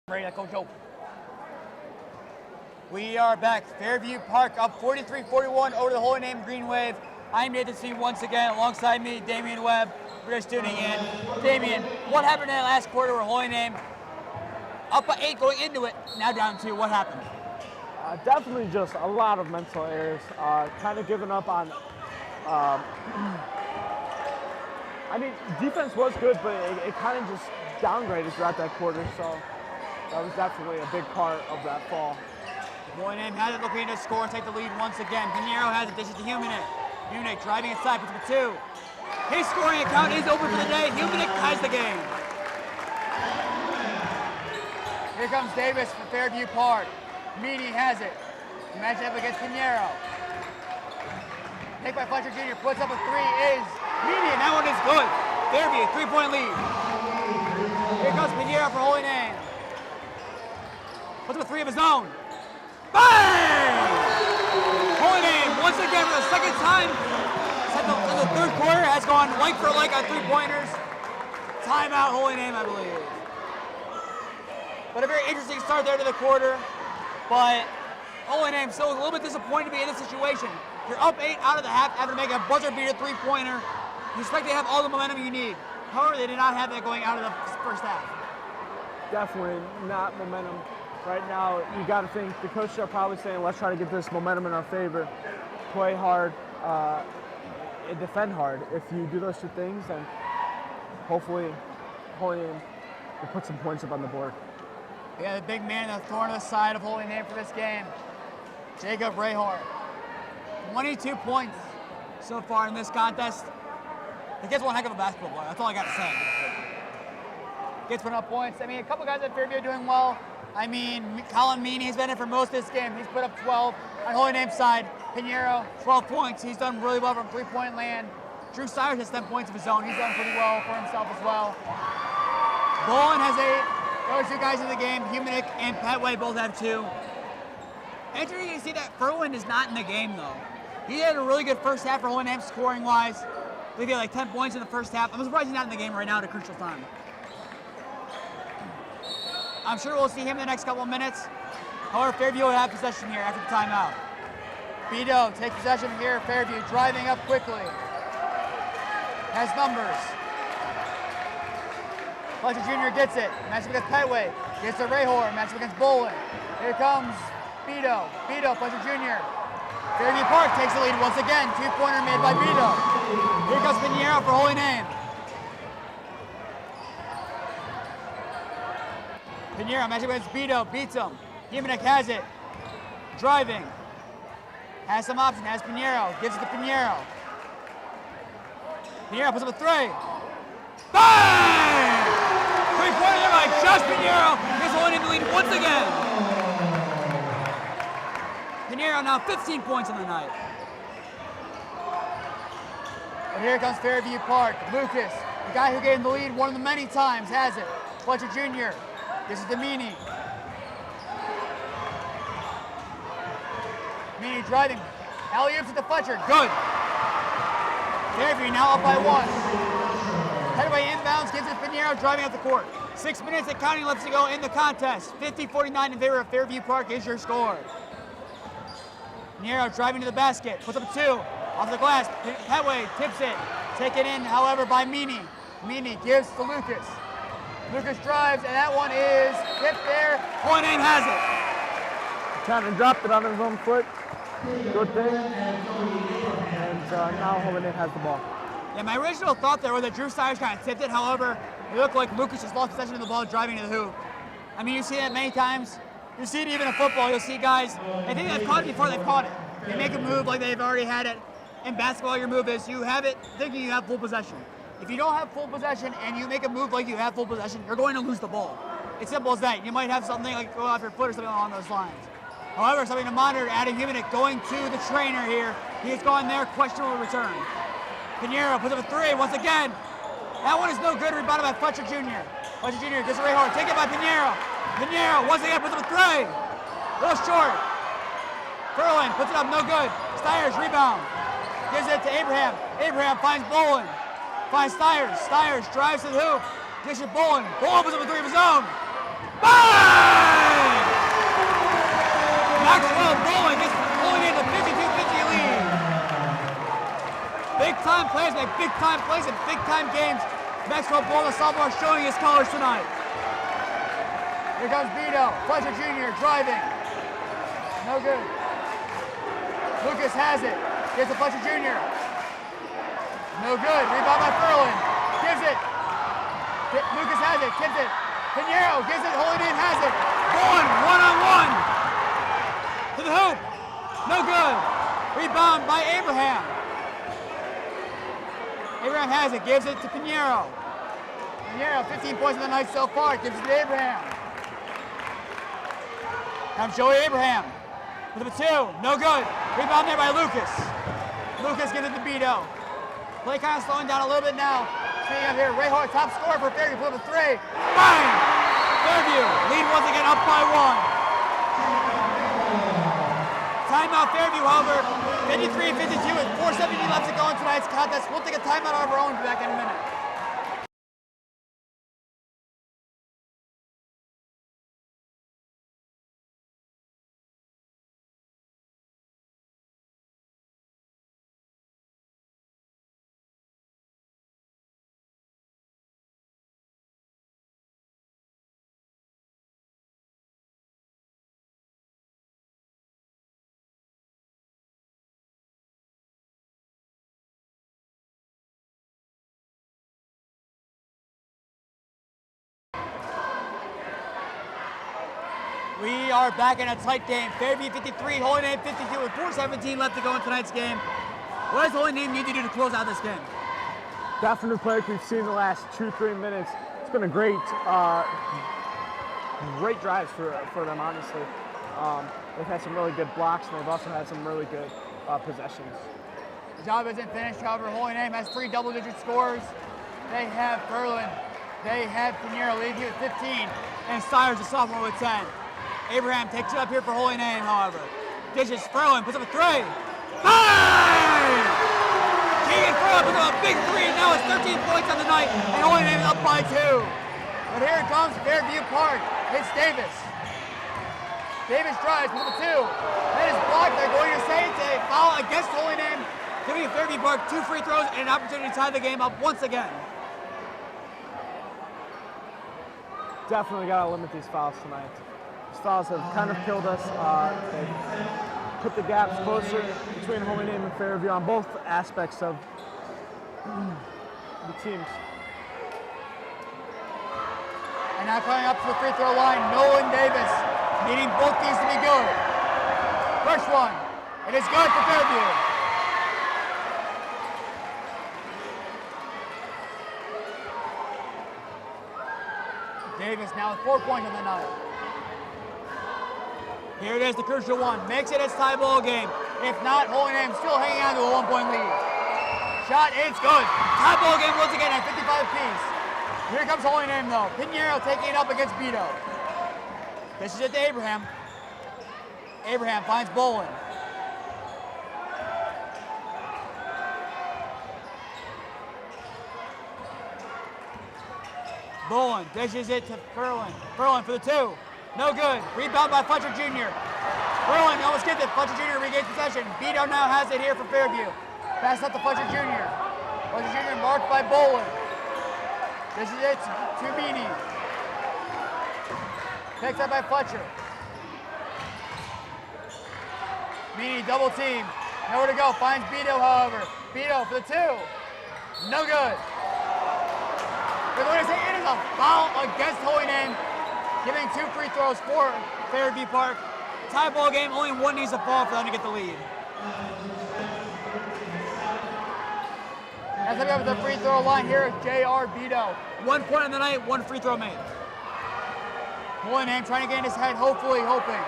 A: Ready to go, Joe. We are back. Fairview Park up 43-41 over the Holy Name Green Wave. I'm Nathan C. once again. Alongside me, Damian Webb. We're just tuning in. Damian, what happened in that last quarter where Holy Name up by 8 going into it, now down 2? What happened?
B: Definitely just a lot of mental errors. Kind of giving up on. I mean, defense was good, but it kind of just downgraded throughout that quarter. So that was definitely a big part of that fall.
A: Holy Name has it, looking to score and take the lead once again. Pinheiro has it, dishes to Humanik. Humanik driving inside, puts up a 2. His scoring account is open for the day. Humanik ties the game. Here comes Davis for Fairview Park. Meany has it. Match up against Pinheiro. Take by Fletcher Jr. Puts up a 3 is Meany, and that one is good. Fairview, 3-point lead. Here comes Pinheiro for Holy Name. Puts up a 3 of his own. Bang! Holy Name, once again for the second time in the third quarter, has gone like for like on 3-pointers. Timeout, Holy Name, I believe. But a very interesting start there to the quarter. But Holy Name still a little bit disappointed to be in this situation. You're up 8 out of the half after making a buzzer beater 3-pointer. You expect to have all the momentum you need. However, they did not have that going out of the first half.
B: Definitely not momentum. Right now, you got to think the coaches are probably saying, let's try to get this momentum in our favor. Play hard, and defend hard. If you do those two things, then hopefully Holy Name will put some points up on the board.
A: Yeah, the big man, the thorn on the side of Holy Name for this game, Jacob Rahor. 22 points so far in this contest. He gets one heck of a basketball player. That's all I got to say. Gets put up points. I mean, a couple guys at Fairview are doing well. I mean, Colin Meany has been in for most of this game. He's put up 12 on Holy Name's side. Pinheiro, 12 points. He's done really well from 3-point land. Drew Steyers has 10 points of his own. He's done pretty well for himself as well. Bolin has 8. The other two guys in the game, Humanik and Petway, both have 2. Interesting to see that Ferland is not in the game, though. He had a really good first half for Holy Name scoring-wise. I believe he had like 10 points in the first half. I'm surprised he's not in the game right now at a crucial time. I'm sure we'll see him in the next couple of minutes. However, Fairview will have possession here after the timeout. Beto takes possession here. Fairview driving up quickly. Has numbers. Fletcher Jr. gets it. Matchup against Petway. Gets to Rahor. Matchup against Bolin. Here comes Beto. Beto, Fletcher Jr. Fairview Park takes the lead once again. Two-pointer made by Vito. Here comes Pinheiro for Holy Name. Pinheiro matching against Vito, beats him. Jimenez has it. Driving. Has some option, has Pinheiro. Gives it to Pinheiro. Pinheiro puts up a three. Bang! Three-pointer there by Josh Pinheiro. He's holding the lead once again. Pinheiro now 15 points on the night. But here comes Fairview Park. Lucas, the guy who gave him the lead one of the many times, has it. Fletcher Jr. This is Meany. Meany driving. Alley-oops to Fletcher. Good. Fairview now up by one. Headway inbounds, gives it to Pinheiro, driving up the court. 6 minutes and counting left to go in the contest. 50-49 in favor of Fairview Park is your score. Pinheiro driving to the basket, puts up a two. Off the glass, Headway tips it. Taken in, however, by Meany. Meany gives to Lucas. Lucas drives, and that one is tipped there. Holy Name has it.
B: Kind of dropped it on his own foot. Good thing. And now Holy Name has the ball.
A: Yeah, my original thought there was that Drew Stires kind of tipped it. However, it looked like Lucas just lost possession of the ball driving to the hoop. I mean, you see that many times. You see it even in football. You'll see guys, I think they've caught it before they've caught it. They make a move like they've already had it. In basketball, your move is you have it thinking you have full possession. If you don't have full possession and you make a move like you have full possession, you're going to lose the ball. It's simple as that. You might have something like go off your foot or something along those lines. However, something to monitor, Adam Jimenez going to the trainer here. He has gone there, questionable return. Pinheiro puts up a three once again. That one is no good, rebounded by Fletcher Jr. Fletcher Jr. gets it right hard, take it by Pinheiro. Pinheiro once again puts up a three. A little short. Furlan puts it up, no good. Stires rebound. Gives it to Abraham. Abraham finds Bolin. Finds Stires. Stires drives to the hoop. Gives it Bolin. Bolin puts up a three of his own. Bang! Maxwell Bolin gets pulling in the 52-50 lead. Big time plays make big time plays in big time games. Maxwell Bolin, the sophomore, showing his colors tonight. Here comes Vito. Fletcher Jr. driving. No good. Lucas has it. Gives to Fletcher Jr. No good. Rebound by Furlan. Gives it. Lucas has it. Tips it. Pinheiro gives it. Holy Name has it. Bolin one-on-one. To the hoop. No good. Rebound by Abraham. Abraham has it. Gives it to Pinheiro. Pinheiro, 15 points in the night so far. Gives it to Abraham. Comes Joey Abraham. With a two. No good. Rebound there by Lucas. Lucas gives it to Vito. Play kind of slowing down a little bit now. Speaking up here, Ray Hart, top scorer for Fairview, put up a three. Bang! Fairview, lead once again up by one. Timeout Fairview, however, 53-52 with 4:17 left to go in tonight's contest. We'll take a timeout of our own back in a minute. We are back in a tight game. Fairview 53, Holy Name 52 with 4:17 left to go in tonight's game. What does Holy Name need to do to close out this game?
B: Definitely play like we've seen in the last 2-3 minutes. It's been a great drives for them, honestly. They've had some really good blocks, and they've also had some really good possessions.
A: The job isn't finished, however. Holy Name has 3 double-digit scores. They have Furlan. They have Pinheiro leading here with 15, and Stires, the sophomore, with 10. Abraham takes it up here for Holy Name, however. Dishes Furlan, puts up a three. Bang! Keegan Furlan puts up a big three, and now it's 13 points on the night, and Holy Name is up by 2. But here it comes, Fairview Park. Hits Davis. Davis drives, puts up a 2. That is blocked. They're going to say it's a foul against Holy Name, giving Fairview Park 2 free throws and an opportunity to tie the game up once again.
B: Definitely got to limit these fouls tonight. These fouls have kind of killed us. put the gaps closer between Holy Name and Fairview on both aspects of the teams.
A: And now coming up to the free throw line, Nolan Davis, needing both teams to be good. First one, it is good for Fairview. Davis now with 4 points on the night. Here it is, the crucial one. Makes it its tie ball game. If not, Holy Name still hanging on to a 1 point lead. Shot, it's good. Tie ball game once again at 55 apiece. Here comes Holy Name though. Pinheiro taking it up against Beto. This is it to Abraham. Abraham finds Bolin. Bolin dishes it to Furlan. Furlan for the 2. No good. Rebound by Fletcher Jr. Furlan almost gets it. Fletcher Jr. regains possession. Beto now has it here for Fairview. Pass up to Fletcher Jr. Fletcher Jr. marked by Bolin. This is it to Meany. Picked up by Fletcher. Meany double team. Nowhere to go. Finds Beto, however. Beto for the 2. No good. We're going to say it is a foul against Holy Name, giving 2 free throws for Fairview Park. Tie ball game, only one needs to fall for them to get the lead. As we have the free throw line here, J.R. Beto. 1 point on the night, 1 free throw made. Holy Name trying to get in his head, hopefully hoping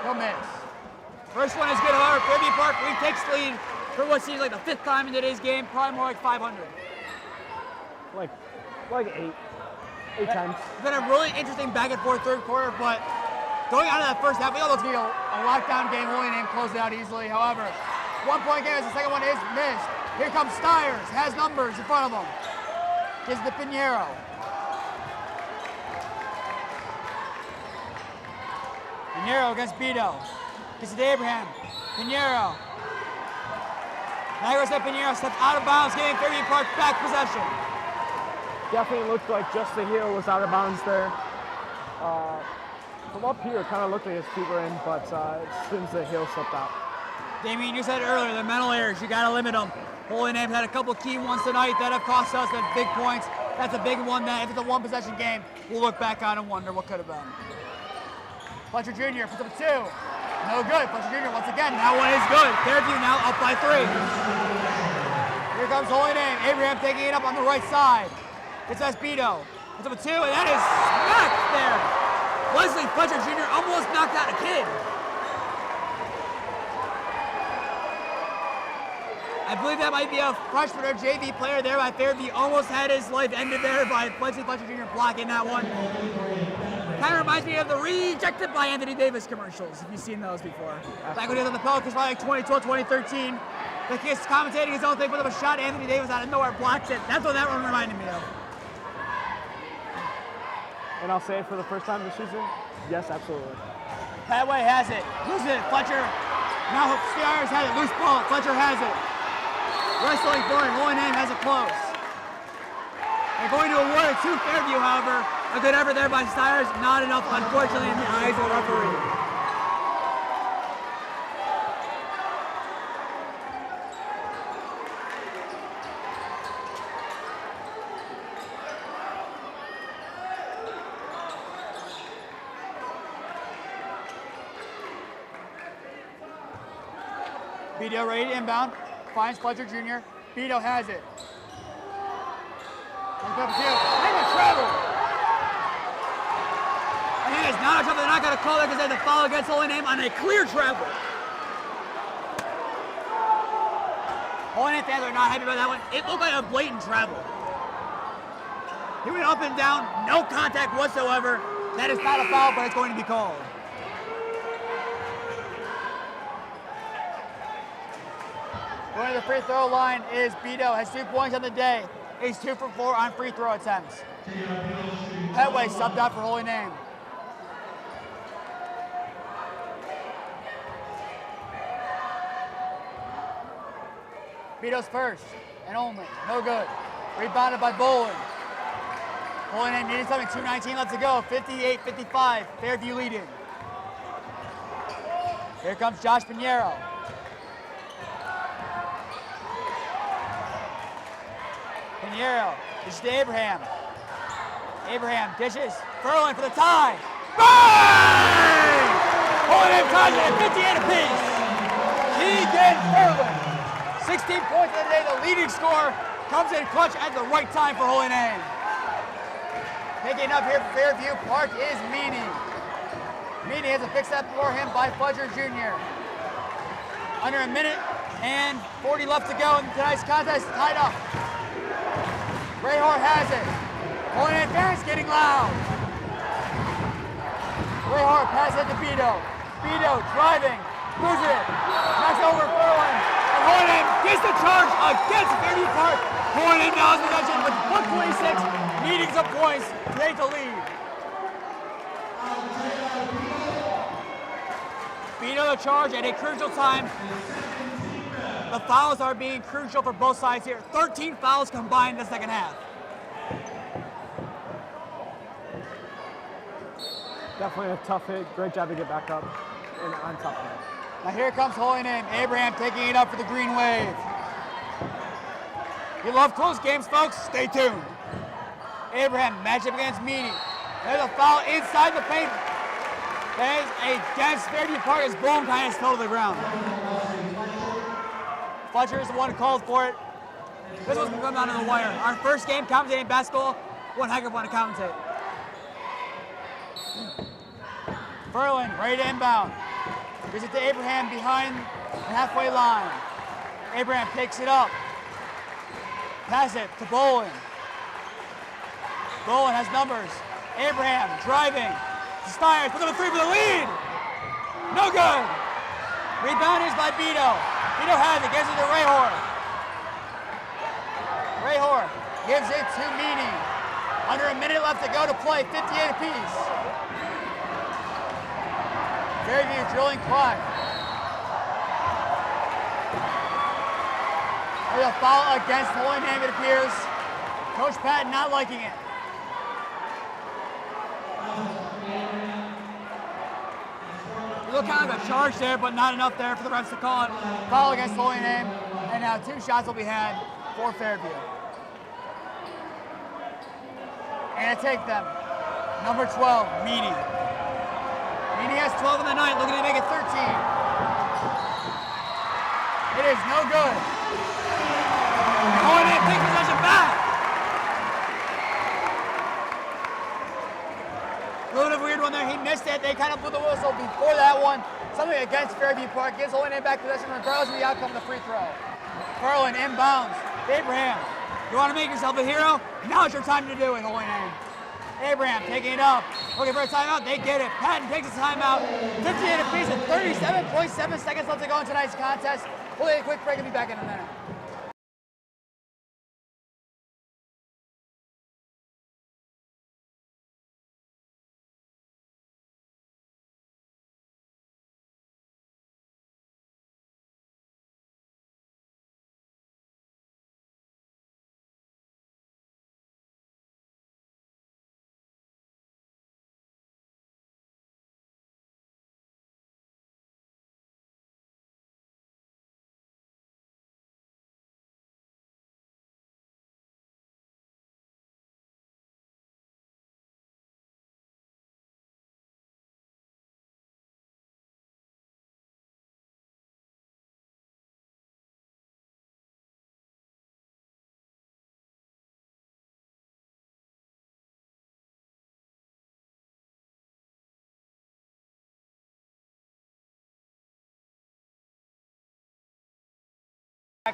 A: he'll miss. First one is good, however, Fairview Park retakes the lead for what seems like the 5th time in today's game, probably more like 500.
B: Like eight times.
A: It's been a really interesting back and forth third quarter, but going out of that first half, we thought it was going to be a lockdown game. Holy Name closed it out easily. However, 1 point game as the second one is missed. Here comes Stiers, has numbers in front of him. Gives it to Pinheiro. Pinheiro against Beto. Gives it to Abraham. Pinheiro. Now goes to Pinheiro, steps out of bounds, getting Fairview Park back possession.
B: Definitely looked like just the heel was out of bounds there. From up here, it kind of looked like his feet were in, but it seems the heel slipped out.
A: Damien, you said earlier, the mental errors, you got to limit them. Holy Name had a couple key ones tonight that have cost us the big points. That's a big one that, if it's a 1 possession game, we'll look back on and wonder what could have been. Fletcher Jr. puts up a 2. No good. Fletcher Jr. once again. That one is good. Fairview now up by 3. Here comes Holy Name. Abraham taking it up on the right side. It's Beto. Puts up a 2, and that is smacked there. Wesley Fletcher Jr. almost knocked out a kid. I believe that might be a freshman or JV player there by Fairview. Almost had his life ended there by Wesley Fletcher Jr. blocking that one. Kind of reminds me of the rejected by Anthony Davis commercials, if you've seen those before. Back when he was on the Pelicans, probably like 2012, 2013. The kid's commentating his own thing, put up a shot, Anthony Davis out of nowhere blocks it. That's what that one reminded me of.
B: And I'll say it for the first time this season, yes, absolutely.
A: Padway has it. Loses it. Fletcher. Now Stiers has it. Loose ball. Fletcher has it. Wrestling for it. Holy Name has it close. They're going to award it to Fairview, however. A good effort there by Stiers. Not enough, unfortunately, in the eyes of the referee. Beto ready to inbound, finds Fletcher Jr. Beto has it. And a travel. And it is not a travel. They're not going to call that because they had to foul against Holy Name on a clear travel. Holy Name fans are not happy about that one. It looked like a blatant travel. He went up and down, no contact whatsoever. That is not a foul, but it's going to be called. Going to the free throw line is Beto, has 2 points on the day. He's 2 for 4 on free throw attempts. Petway subbed out for Holy Name. Beto's first and only, no good. Rebounded by Bolin. Holy Name needing something, 2:19 left to go, 58-55, Fairview leading. Here comes Josh Pinheiro. Pinheiro, dishes to Abraham. Abraham dishes. Furlan for the tie. Bang! Holy name ties it at 58 apiece. Keegan Furlan. 16 points of the day, the leading scorer, comes in clutch at the right time for Holy Name. Picking up here for Fairview Park is Meany. Meany has a big step for him by Fudger Jr. Under a minute and 40 left to go in tonight's contest, tied up. Rahor has it. Holy Name fans getting loud. Rahor passes it to Beto. Beto driving, loses it, knocks over Furlan. And Holy Name gets the charge against Fairview Park. Holy Name now has possession with 126, needing some points to take the lead. Beto the charge at a crucial time. The fouls are being crucial for both sides here. 13 fouls combined in the second half.
B: Definitely a tough hit. Great job to get back up and on top of it.
A: Now here comes Holy Name. Abraham taking it up for the green wave. You love close games, folks? Stay tuned. Abraham matchup against Meany. There's a foul inside the paint. That is against Fairview Park as Boom kind of fell to the ground. Fletcher is the one who called for it. This one's going to come down to the wire. Our first game commentating basketball, one heck of one to commentate. Furlan ready to inbound. Gives it to Abraham behind the halfway line. Abraham picks it up. Pass it to Bolin. Bolin has numbers. Abraham driving. Stiers puts up a three for the lead. No good. Rebound is by Beto. Beto has it, gives it to Rahor. Rahor gives it to Meany. Under a minute left to go to play, 58 apiece. Fairview drilling clock. There's a foul against Holy Name, it appears. Coach Patton not liking it. It looked kind of like a charge there, but not enough there for the refs to call it. Foul against Holy Name, and now 2 shots will be had for Fairview. And to take them, number 12, Meany. Meany has 12 in the night, looking to make it 13. It is no good. And Holy Name takes possession back. A little bit of a weird one there. He missed it. They kind of blew the whistle before that one. Something against Fairview Park. Gives Holy Name back possession regardless of the outcome of the free throw. Furlan inbounds. Abraham, you want to make yourself a hero? Now's your time to do it, Holy Name. Abraham taking it up. Looking for a timeout. They get it. Patton takes a timeout. 58 apiece and 37.7 seconds left to go in tonight's contest. We'll take a quick break and be back in a minute.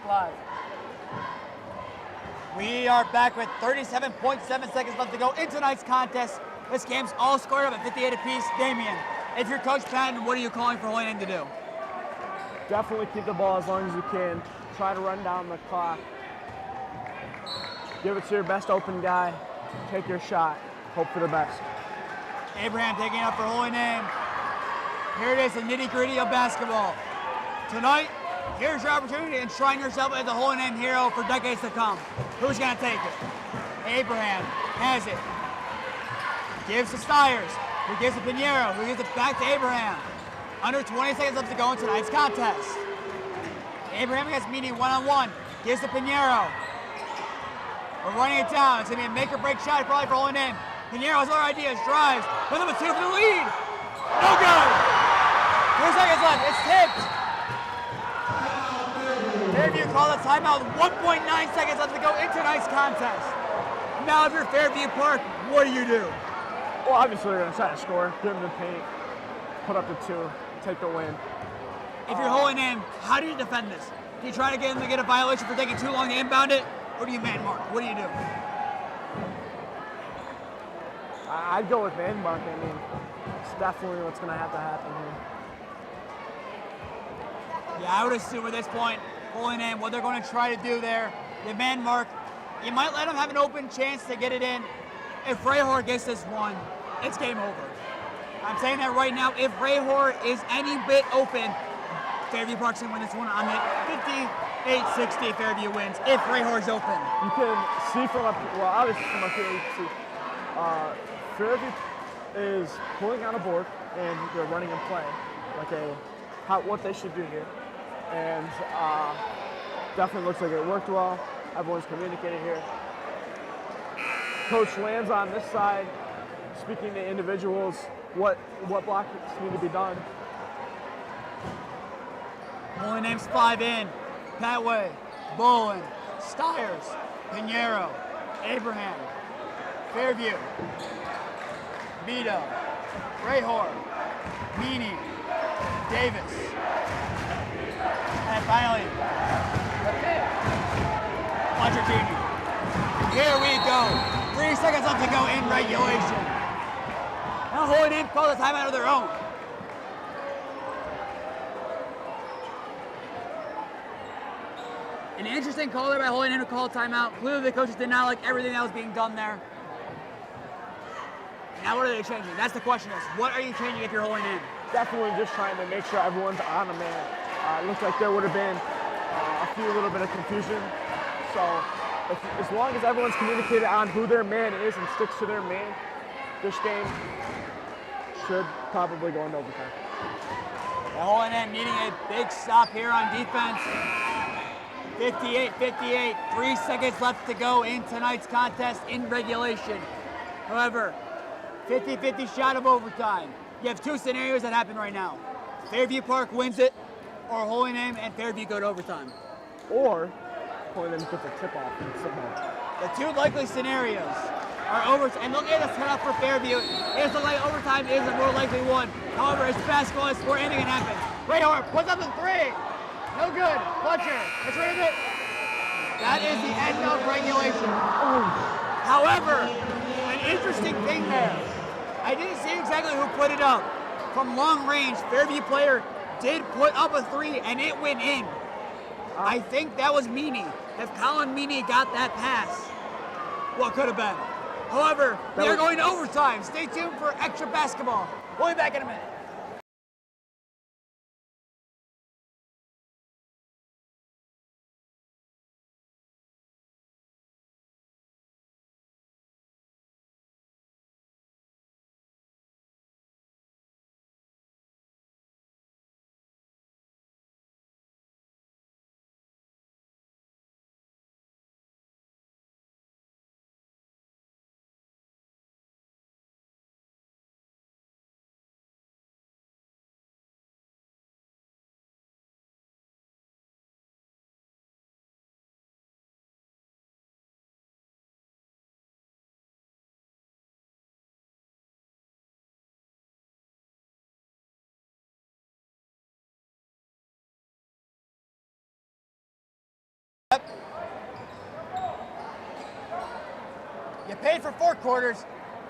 A: Live. We are back with 37.7 seconds left to go in tonight's contest. This game's all scored up at 58 apiece. Damian, if you're Coach Patton, what are you calling for Holy Name to do?
B: Definitely keep the ball as long as you can. Try to run down the clock. Give it to your best open guy. Take your shot. Hope for the best.
A: Abraham taking up for Holy Name. Here it is, the nitty-gritty of basketball. Tonight, here's your opportunity to enshrine yourself as a Holy Name hero for decades to come. Who's going to take it? Abraham has it. Gives to Stiers, who gives to Pinheiro, who gives it back to Abraham. Under 20 seconds left to go in tonight's contest. Abraham against Meany one-on-one. Gives to Pinheiro. We're running it down. It's going to be a make-or-break shot probably for holding in. Pinheiro has other ideas. Drives. With number 2 for the lead. No good. 3 seconds left. It's tipped. Fairview called a timeout. 1.9 seconds left to go in tonight's contest. Now if you're Fairview Park, what do you do?
B: Well, obviously they're going to try to score, get them the paint, put up the 2, take the win.
A: If you're holding in, how do you defend this? Do you try to get him to get a violation for taking too long to inbound it, or do you man mark? What do you do?
B: I'd go with man mark. I mean, it's definitely what's going to have to happen here.
A: Yeah, I would assume at this point, holding in, what they're going to try to do there, the man mark, you might let them have an open chance to get it in. If Rahor gets this one, it's game over. I'm saying that right now. If Rahor is any bit open, Fairview Park's going to win this one on it. 58-60, Fairview wins if Rahor's open.
B: You can see from up, well, obviously from up here, you can see Fairview is pulling on a board and they're running and playing like what they should do here. And definitely looks like it worked well. Everyone's communicating here. Coach lands on this side, speaking to individuals, what blocks need to be done.
A: Holy names 5 in. Patway, Bolin, Stiers, Pinheiro, Abraham, Fairview, Vito, Rahor, Meany, Davis, and finally, Fletcher. Here we go. 3 seconds left to go in regulation. Now Holy Name called a timeout of their own. An interesting call there by Holy Name to call a timeout. Clearly the coaches did not like everything that was being done there. Now what are they changing? That's the question is, what are you changing if you're Holy Name?
B: Definitely just trying to make sure everyone's on a man. It looks like there would have been a little bit of confusion. So as long as everyone's communicated on who their man is and sticks to their man, this game should probably go into overtime.
A: The Holy Name needing a big stop here on defense. 58-58, 3 seconds left to go in tonight's contest in regulation. However, 50-50 shot of overtime. You have 2 scenarios that happen right now. Fairview Park wins it, or Holy Name and Fairview go to overtime.
B: Or Holy Name gets a tip-off and somehow.
A: The 2 likely scenarios are overtime. And look at the setup for Fairview. It's like overtime is the more likely one. However, it's basketball, it's where anything can happen. Rahor puts up the 3. No good. Fletcher, let's read it. That is the end of regulation. However, an interesting thing there. I didn't see exactly who put it up. From long range, Fairview player did put up a 3 and it went in. I think that was Meany. If Colin Meany got that pass, what could have been. However, we are going to overtime. Stay tuned for extra basketball. We'll be back in a minute. You paid for 4 quarters.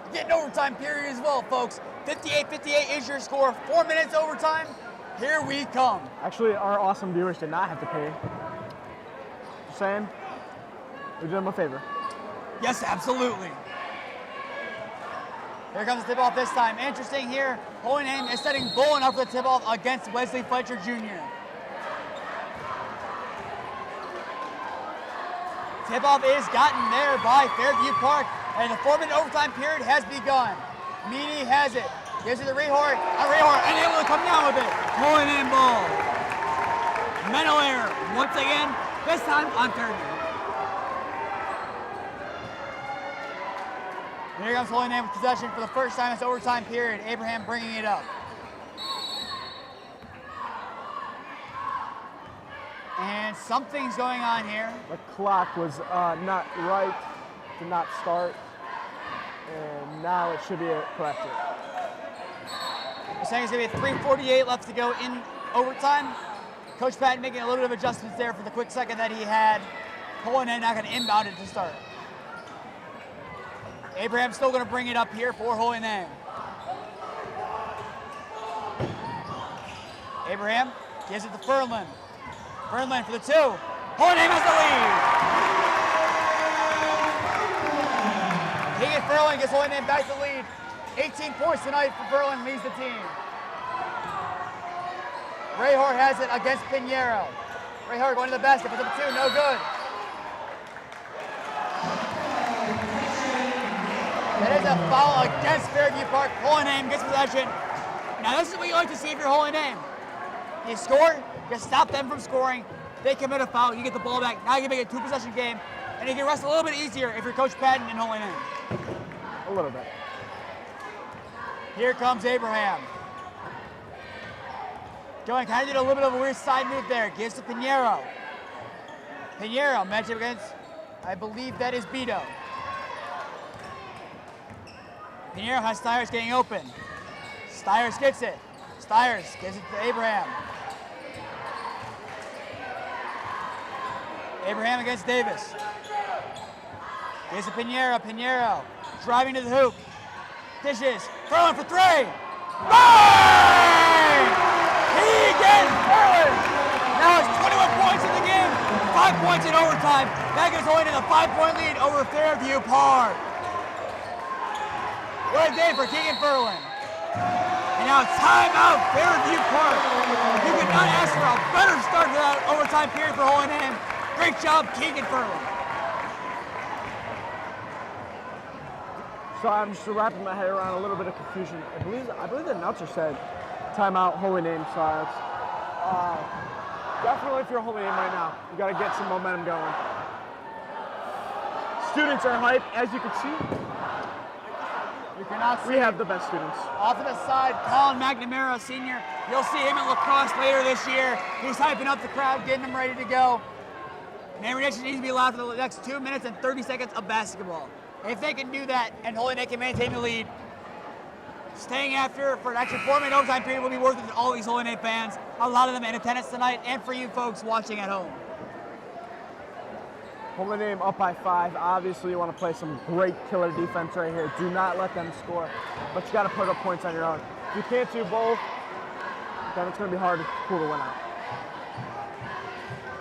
A: You get an overtime period as well, folks. 58-58 is your score. 4 minutes overtime. Here we come.
B: Actually, our awesome viewers did not have to pay. Just saying, we did them a favor.
A: Yes, absolutely. Here comes the tip-off this time. Interesting here. Holy Name is setting Bolin up for the tip-off against Wesley Fletcher Jr. Tip-off is gotten there by Fairview Park, and the 4-minute overtime period has begun. Meany has it. Gives it to Rahor, unable to come down with it. Holy name ball. Mental error once again, this time on Fairview. Here comes Holy Name with possession for the first time this overtime period. Abraham bringing it up. And something's going on here.
B: The clock was not right, did not start, and now it should be corrected.
A: They're saying it's going to be 3:48 left to go in overtime. Coach Patton making a little bit of adjustments there for the quick second that he had. Holy Name not going to inbound it to start. Abraham's still going to bring it up here for Holy Name. Abraham gives it to Fernland. Fernland for the 2. Holy Name has the lead. Keegan Furlan gets Holy Name back to lead. 18 points tonight for Furlan, leads the team. Rayhor has it against Pinheiro. Rayhor going to the basket, puts up a 2, no good. That is a foul against Fairview Park. Holy Name gets possession. Now this is what you like to see if you're Holy Name. You score, you stop them from scoring. They commit a foul, you get the ball back. Now you can make it a 2-possession game, and you can rest a little bit easier if you're Coach Patton and Holy Name.
B: A little bit.
A: Here comes Abraham. Going kind of did a little bit of a weird side move there. Gives to Pinheiro. Pinheiro matchup against, I believe that is Beto. Pinheiro has Stiers getting open. Stiers gets it. Stiers gives it to Abraham. Abraham against Davis. Gives to Pinheiro. Pinheiro driving to the hoop. Dishes. Furlan for 3. Bang! Keegan Furlan! Now it's 21 points in the game. 5 points in overtime. That gives Holy Name a 5-point lead over Fairview Park. What a day for Keegan Furlan. And now timeout, Fairview Park. You could not ask for a better start to that overtime period for Holy Name. Great job, Keegan Furlan.
B: So I'm just wrapping my head around a little bit of confusion. I believe the announcer said timeout, Holy Name. So it's definitely if you're Holy Name right now, you got to get some momentum going. Students are hyped, as you can see.
A: You cannot see.
B: We have the best students.
A: Off to the side, Colin McNamara, senior. You'll see him in lacrosse later this year. He's hyping up the crowd, getting them ready to go. Man, reaction needs to be allowed for the next 2 minutes and 30 seconds of basketball. If they can do that and Holy Name can maintain the lead, staying after for an extra 4-minute overtime period will be worth it to all these Holy Name fans. A lot of them in attendance tonight, and for you folks watching at home.
B: Holy Name up by 5. Obviously, you want to play some great killer defense right here. Do not let them score, but you got to put up points on your own. If you can't do both, then it's going to be hard to pull the win out.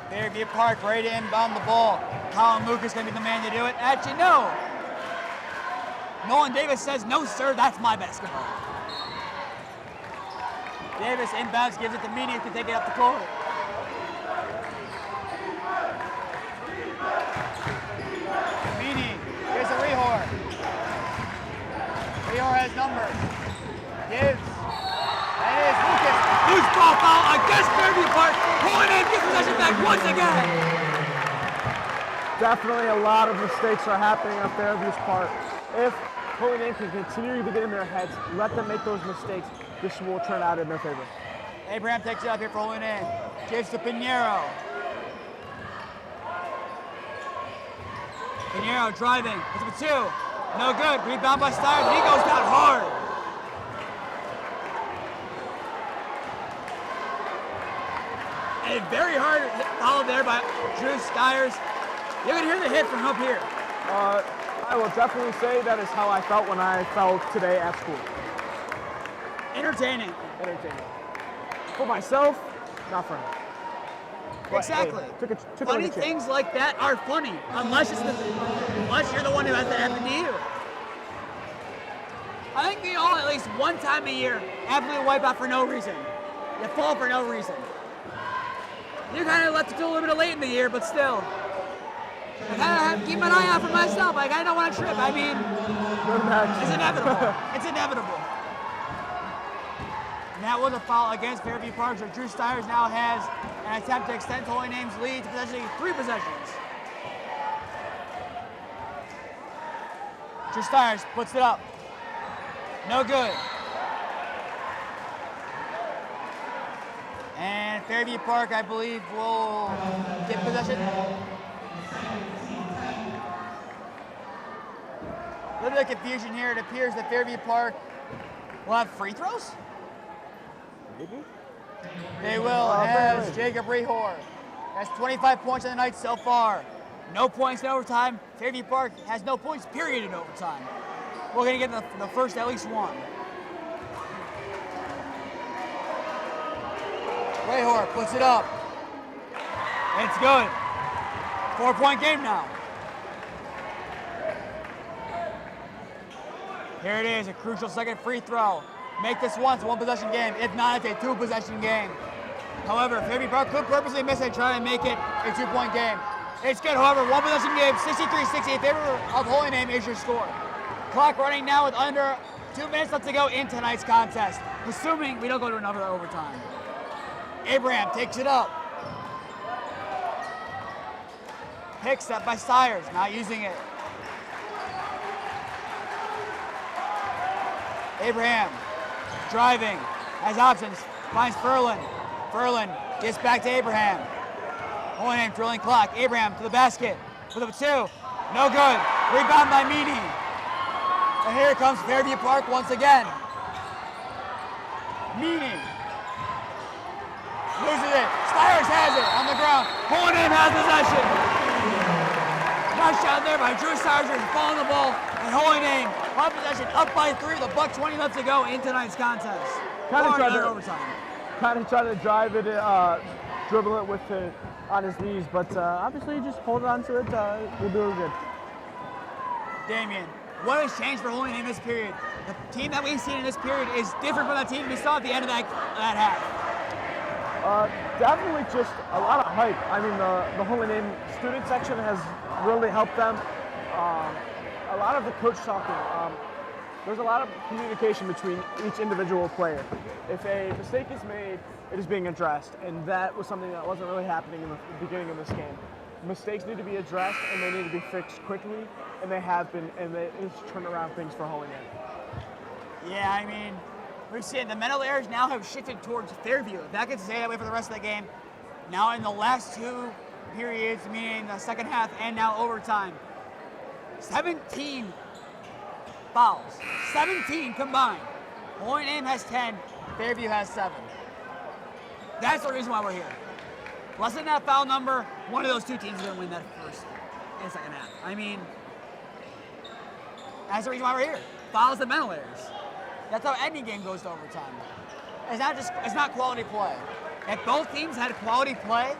A: Fairview Park ready to inbound the ball. Colin Lucas going to be the man to do it. Actually, no. Nolan Davis says, no, sir, that's my basketball. Davis inbounds, gives it to Meany, who can take it up the court. Meany, here's a Rehor. Rehor has numbers. Gives. That is Lucas. Loose ball foul against Fairview Park. Holy Name gets possession back once again.
B: Definitely a lot of mistakes are happening on Fairview's part. If Holy Name can continue to get in their heads, let them make those mistakes, this will turn out in their favor.
A: Abraham takes it up here for Holy Name. Gives to Pinheiro. Pinheiro driving. It's a 2. No good. Rebound by Stiers. He goes down hard. A very hard foul there by Drew Stiers. You can hear the hit from up here.
B: I will definitely say that is how I felt when I felt today at school.
A: Entertaining.
B: Entertaining. For myself, not for him. But,
A: Exactly.
B: hey, took a
A: funny things like that are funny, unless you're the one who has that happen to you. I think we all, at least one time a year, absolutely wipe out for no reason. You fall for no reason. You kind of left it till a little bit late in the year, but still. I kind of have to keep an eye out for myself. I kind of don't want to trip. I mean, it's inevitable. It's inevitable. that was a foul against Fairview Park. So Drew Stiers now has an attempt to extend Holy Name's lead to potentially 3 possessions. Drew Stiers puts it up. No good. And Fairview Park, I believe, will get possession. A little bit of confusion here. It appears that Fairview Park will have free throws.
B: Maybe.
A: They will, as Jacob Rehor has 25 points on the night so far. No points in overtime. Fairview Park has no points, period, in overtime. We're going to get the first at least one. Rehor puts it up. It's good. 4-point game now. Here it is, a crucial second free throw. Make this once, 1-possession game. If not, it's a 2-possession game. However, Fairview Park could purposely miss it and try and make it a 2-point game. It's good, however, 1-possession game, 63-60 in favor of Holy Name is your score. Clock running now with under 2 minutes left to go in tonight's contest, assuming we don't go to another overtime. Abraham takes it up. Picks up by Stiers, not using it. Abraham driving, has options, finds Furlan. Furlan gets back to Abraham. Holy Name drilling clock. Abraham to the basket with a 2. No good. Rebound by Meany. And here comes Fairview Park once again. Meany loses it. Stiers has it on the ground. Holy Name has possession. Nice shot there by Drew Stiers, falling the ball. And Holy Name on possession, up by 3 with a $1:20 left to go in tonight's contest.
B: Kind of
A: trying
B: to drive it, dribble it with it on his knees, but obviously just hold on to it. We'll do it good.
A: Damien, what has changed for Holy Name this period? The team that we've seen in this period is different from the team we saw at the end of that half.
B: Definitely just a lot of hype. I mean, the Holy Name student section has really helped them. A lot of the coach talking. There's a lot of communication between each individual player. If a mistake is made, it is being addressed, and that was something that wasn't really happening in the beginning of this game. Mistakes need to be addressed, and they need to be fixed quickly, and they have been, and it's turned around things for Holy Name.
A: Yeah, I mean, we've seen the mental errors now have shifted towards Fairview. If that can stay that way for the rest of the game, now in the last 2 periods, meaning the second half and now overtime, 17 fouls. 17 combined. Holy Name has 10, Fairview has 7. That's the reason why we're here. Less than that foul number, one of those 2 teams is going to win that first and second half. I mean, that's the reason why we're here. Fouls and mental errors. That's how any game goes to overtime. It's not quality play. If both teams had quality play,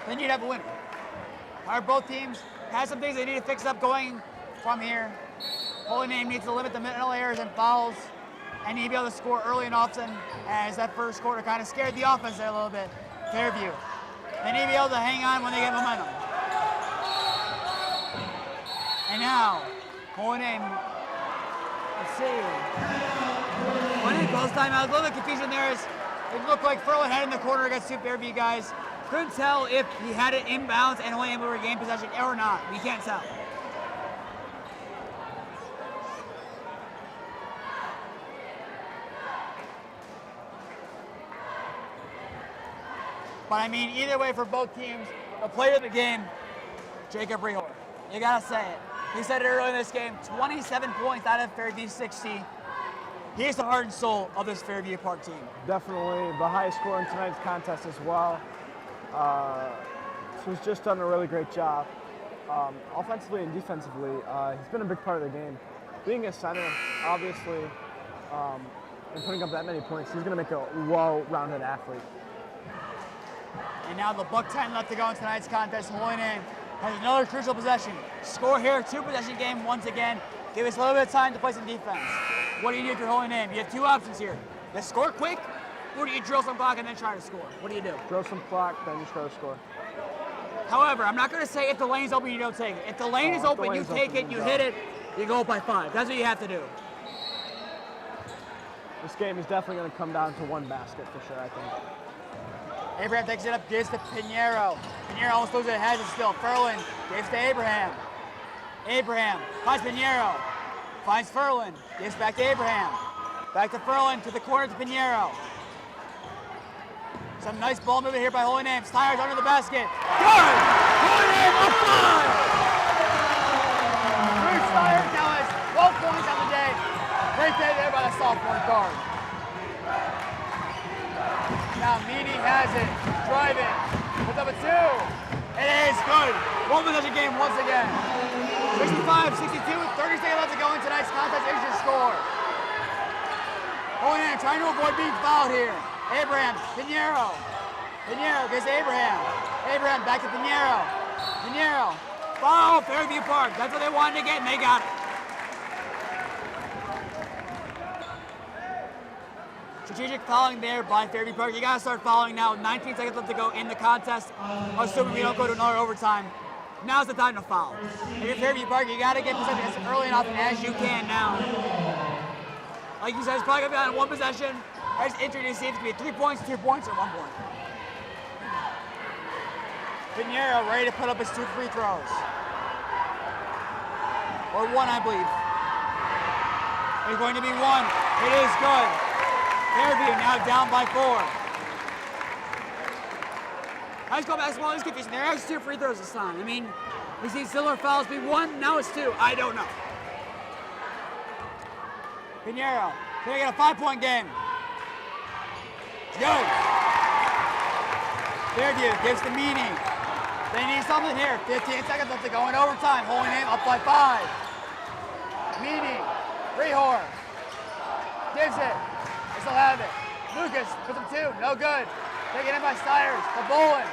A: then you'd have a winner. However, both teams have some things they need to fix up going from here. Holy Name needs to limit the mental errors and fouls and need to be able to score early and often, as that first quarter kind of scared the offense there a little bit. Fairview. They need to be able to hang on when they get momentum. And now, Holy Name, let's see. Holy Name calls timeout. A little bit of confusion there as it looked like Furlan had in the corner against 2 Fairview guys. Couldn't tell if he had it inbounds and Holy Name would regain possession or not. We can't tell. But I mean, either way for both teams, the player of the game, Jacob Rehor. You gotta say it. He said it earlier in this game, 27 points out of Fairview 60. He's the heart and soul of this Fairview Park team.
B: Definitely the highest score in tonight's contest as well. So he's just done a really great job. Offensively and defensively, he's been a big part of the game. Being a center, obviously, and putting up that many points, he's gonna make a well-rounded athlete.
A: And now the $1:10 left to go in tonight's contest. Holy Name has another crucial possession. Score here, 2-possession game once again. Give us a little bit of time to play some defense. What do you do with your Holy Name? You have 2 options here. You score quick, or do you drill some clock and then try to score? What do you do?
B: Drill some clock, then you try to score.
A: However, I'm not going to say if the lane's open, you don't take it. If the lane is open, you take it, you hit it, you go up by 5. That's what you have to do.
B: this game is definitely going to come down to one basket for sure, I think.
A: Abraham takes it up, gives to Pinheiro. Pinheiro almost loses it, has it still. Furlan gives to Abraham. Abraham finds Pinheiro. Finds Furlan, gives back to Abraham. Back to Furlan, to the corner to Pinheiro. Some nice ball movement here by Holy Name. Steyer's under the basket. Good! Holy Name up 5! Bruce Steyer now has 12 points on the day. Great day there by the sophomore guard. Now Meany has it, driving, puts up a 2. It is good. One possession game once again. 65-62 with 30 seconds left to go in tonight's contest. Is your score. Holy Name trying to avoid being fouled here. Abraham, Pinheiro. Pinheiro gets Abraham. Abraham back to Pinheiro. Pinheiro. Foul, Fairview Park. That's what they wanted to get, and they got it. Strategic fouling there by Fairview Park. You gotta start fouling now. 19 seconds left to go in the contest. Assuming we don't go to another overtime. Now's the time to foul. If you're Fairview Park, you gotta get possession as early enough as you can now. Like you said, it's probably gonna be on one possession. I just introduced it to be 3 points, 2 points, or 1 point. Pinheiro ready to put up his 2 free throws. Or 1, I believe. It's going to be 1. It is good. Fairview now down by 4. High school basketball is confusing. There are 2 free throws this time. I mean, we've seen similar fouls be 1, now it's 2. I don't know. Pinheiro, can we get a 5-point game? Good. Fairview gives to Meany. They need something here. 15 seconds left to go in overtime. Holy Name up by 5. Meany, Rehor, gives it. They still have it. Lucas puts him 2, no good. Taken in by Steyers. The Bolin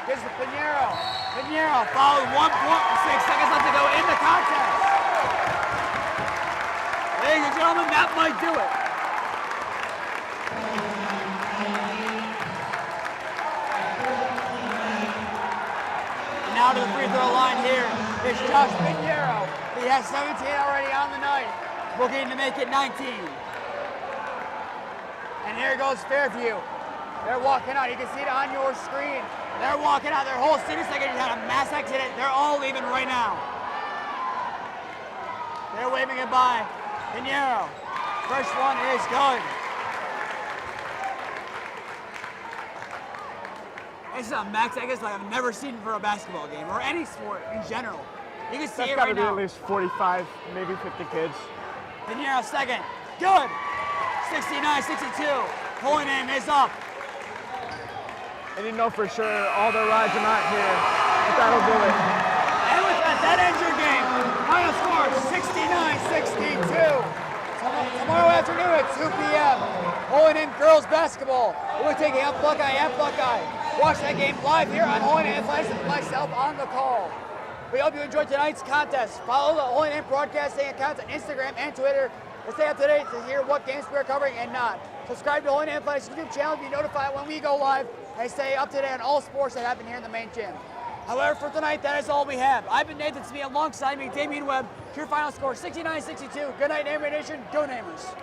A: gives to Pinheiro. Pinheiro fouled 1 point with 6 seconds left to go in the contest. Ladies and gentlemen, that might do it. Now to the free throw line here is Josh Pinheiro. He has 17 already on the night, looking to make it 19. And here goes Fairview. They're walking out. You can see it on your screen. They're walking out. Their whole student section had a mass exodus. They're all leaving right now. They're waving it by. Pinheiro. First one is good. This is a max exodus like I've never seen for a basketball game or any sport in general. You can see it right now.
B: That's got to be at least 45, maybe 50 kids.
A: Pinheiro second. Good. 69-62. Holy Name is up.
B: And you know for sure all the rides are not here, but that'll do it.
A: And with that ends your game. Final score 69-62. Tomorrow afternoon at 2 p.m. Holy Name girls basketball. We'll be taking out Buckeye and Buckeye. Watch that game live here on Holy Name Athletics with myself on the call. We hope you enjoyed tonight's contest. Follow the Holy Name Broadcasting accounts on Instagram and Twitter to stay up to date to hear what games we're covering and not. Subscribe to Holy Name Athletics YouTube channel to be notified when we go live and stay up to date on all sports that happen here in the main gym. However, for tonight, that is all we have. I've been Nathan Smee alongside me, Damian Webb. Your final score 69-62. Good night, Neighbor Nation. Go Namers.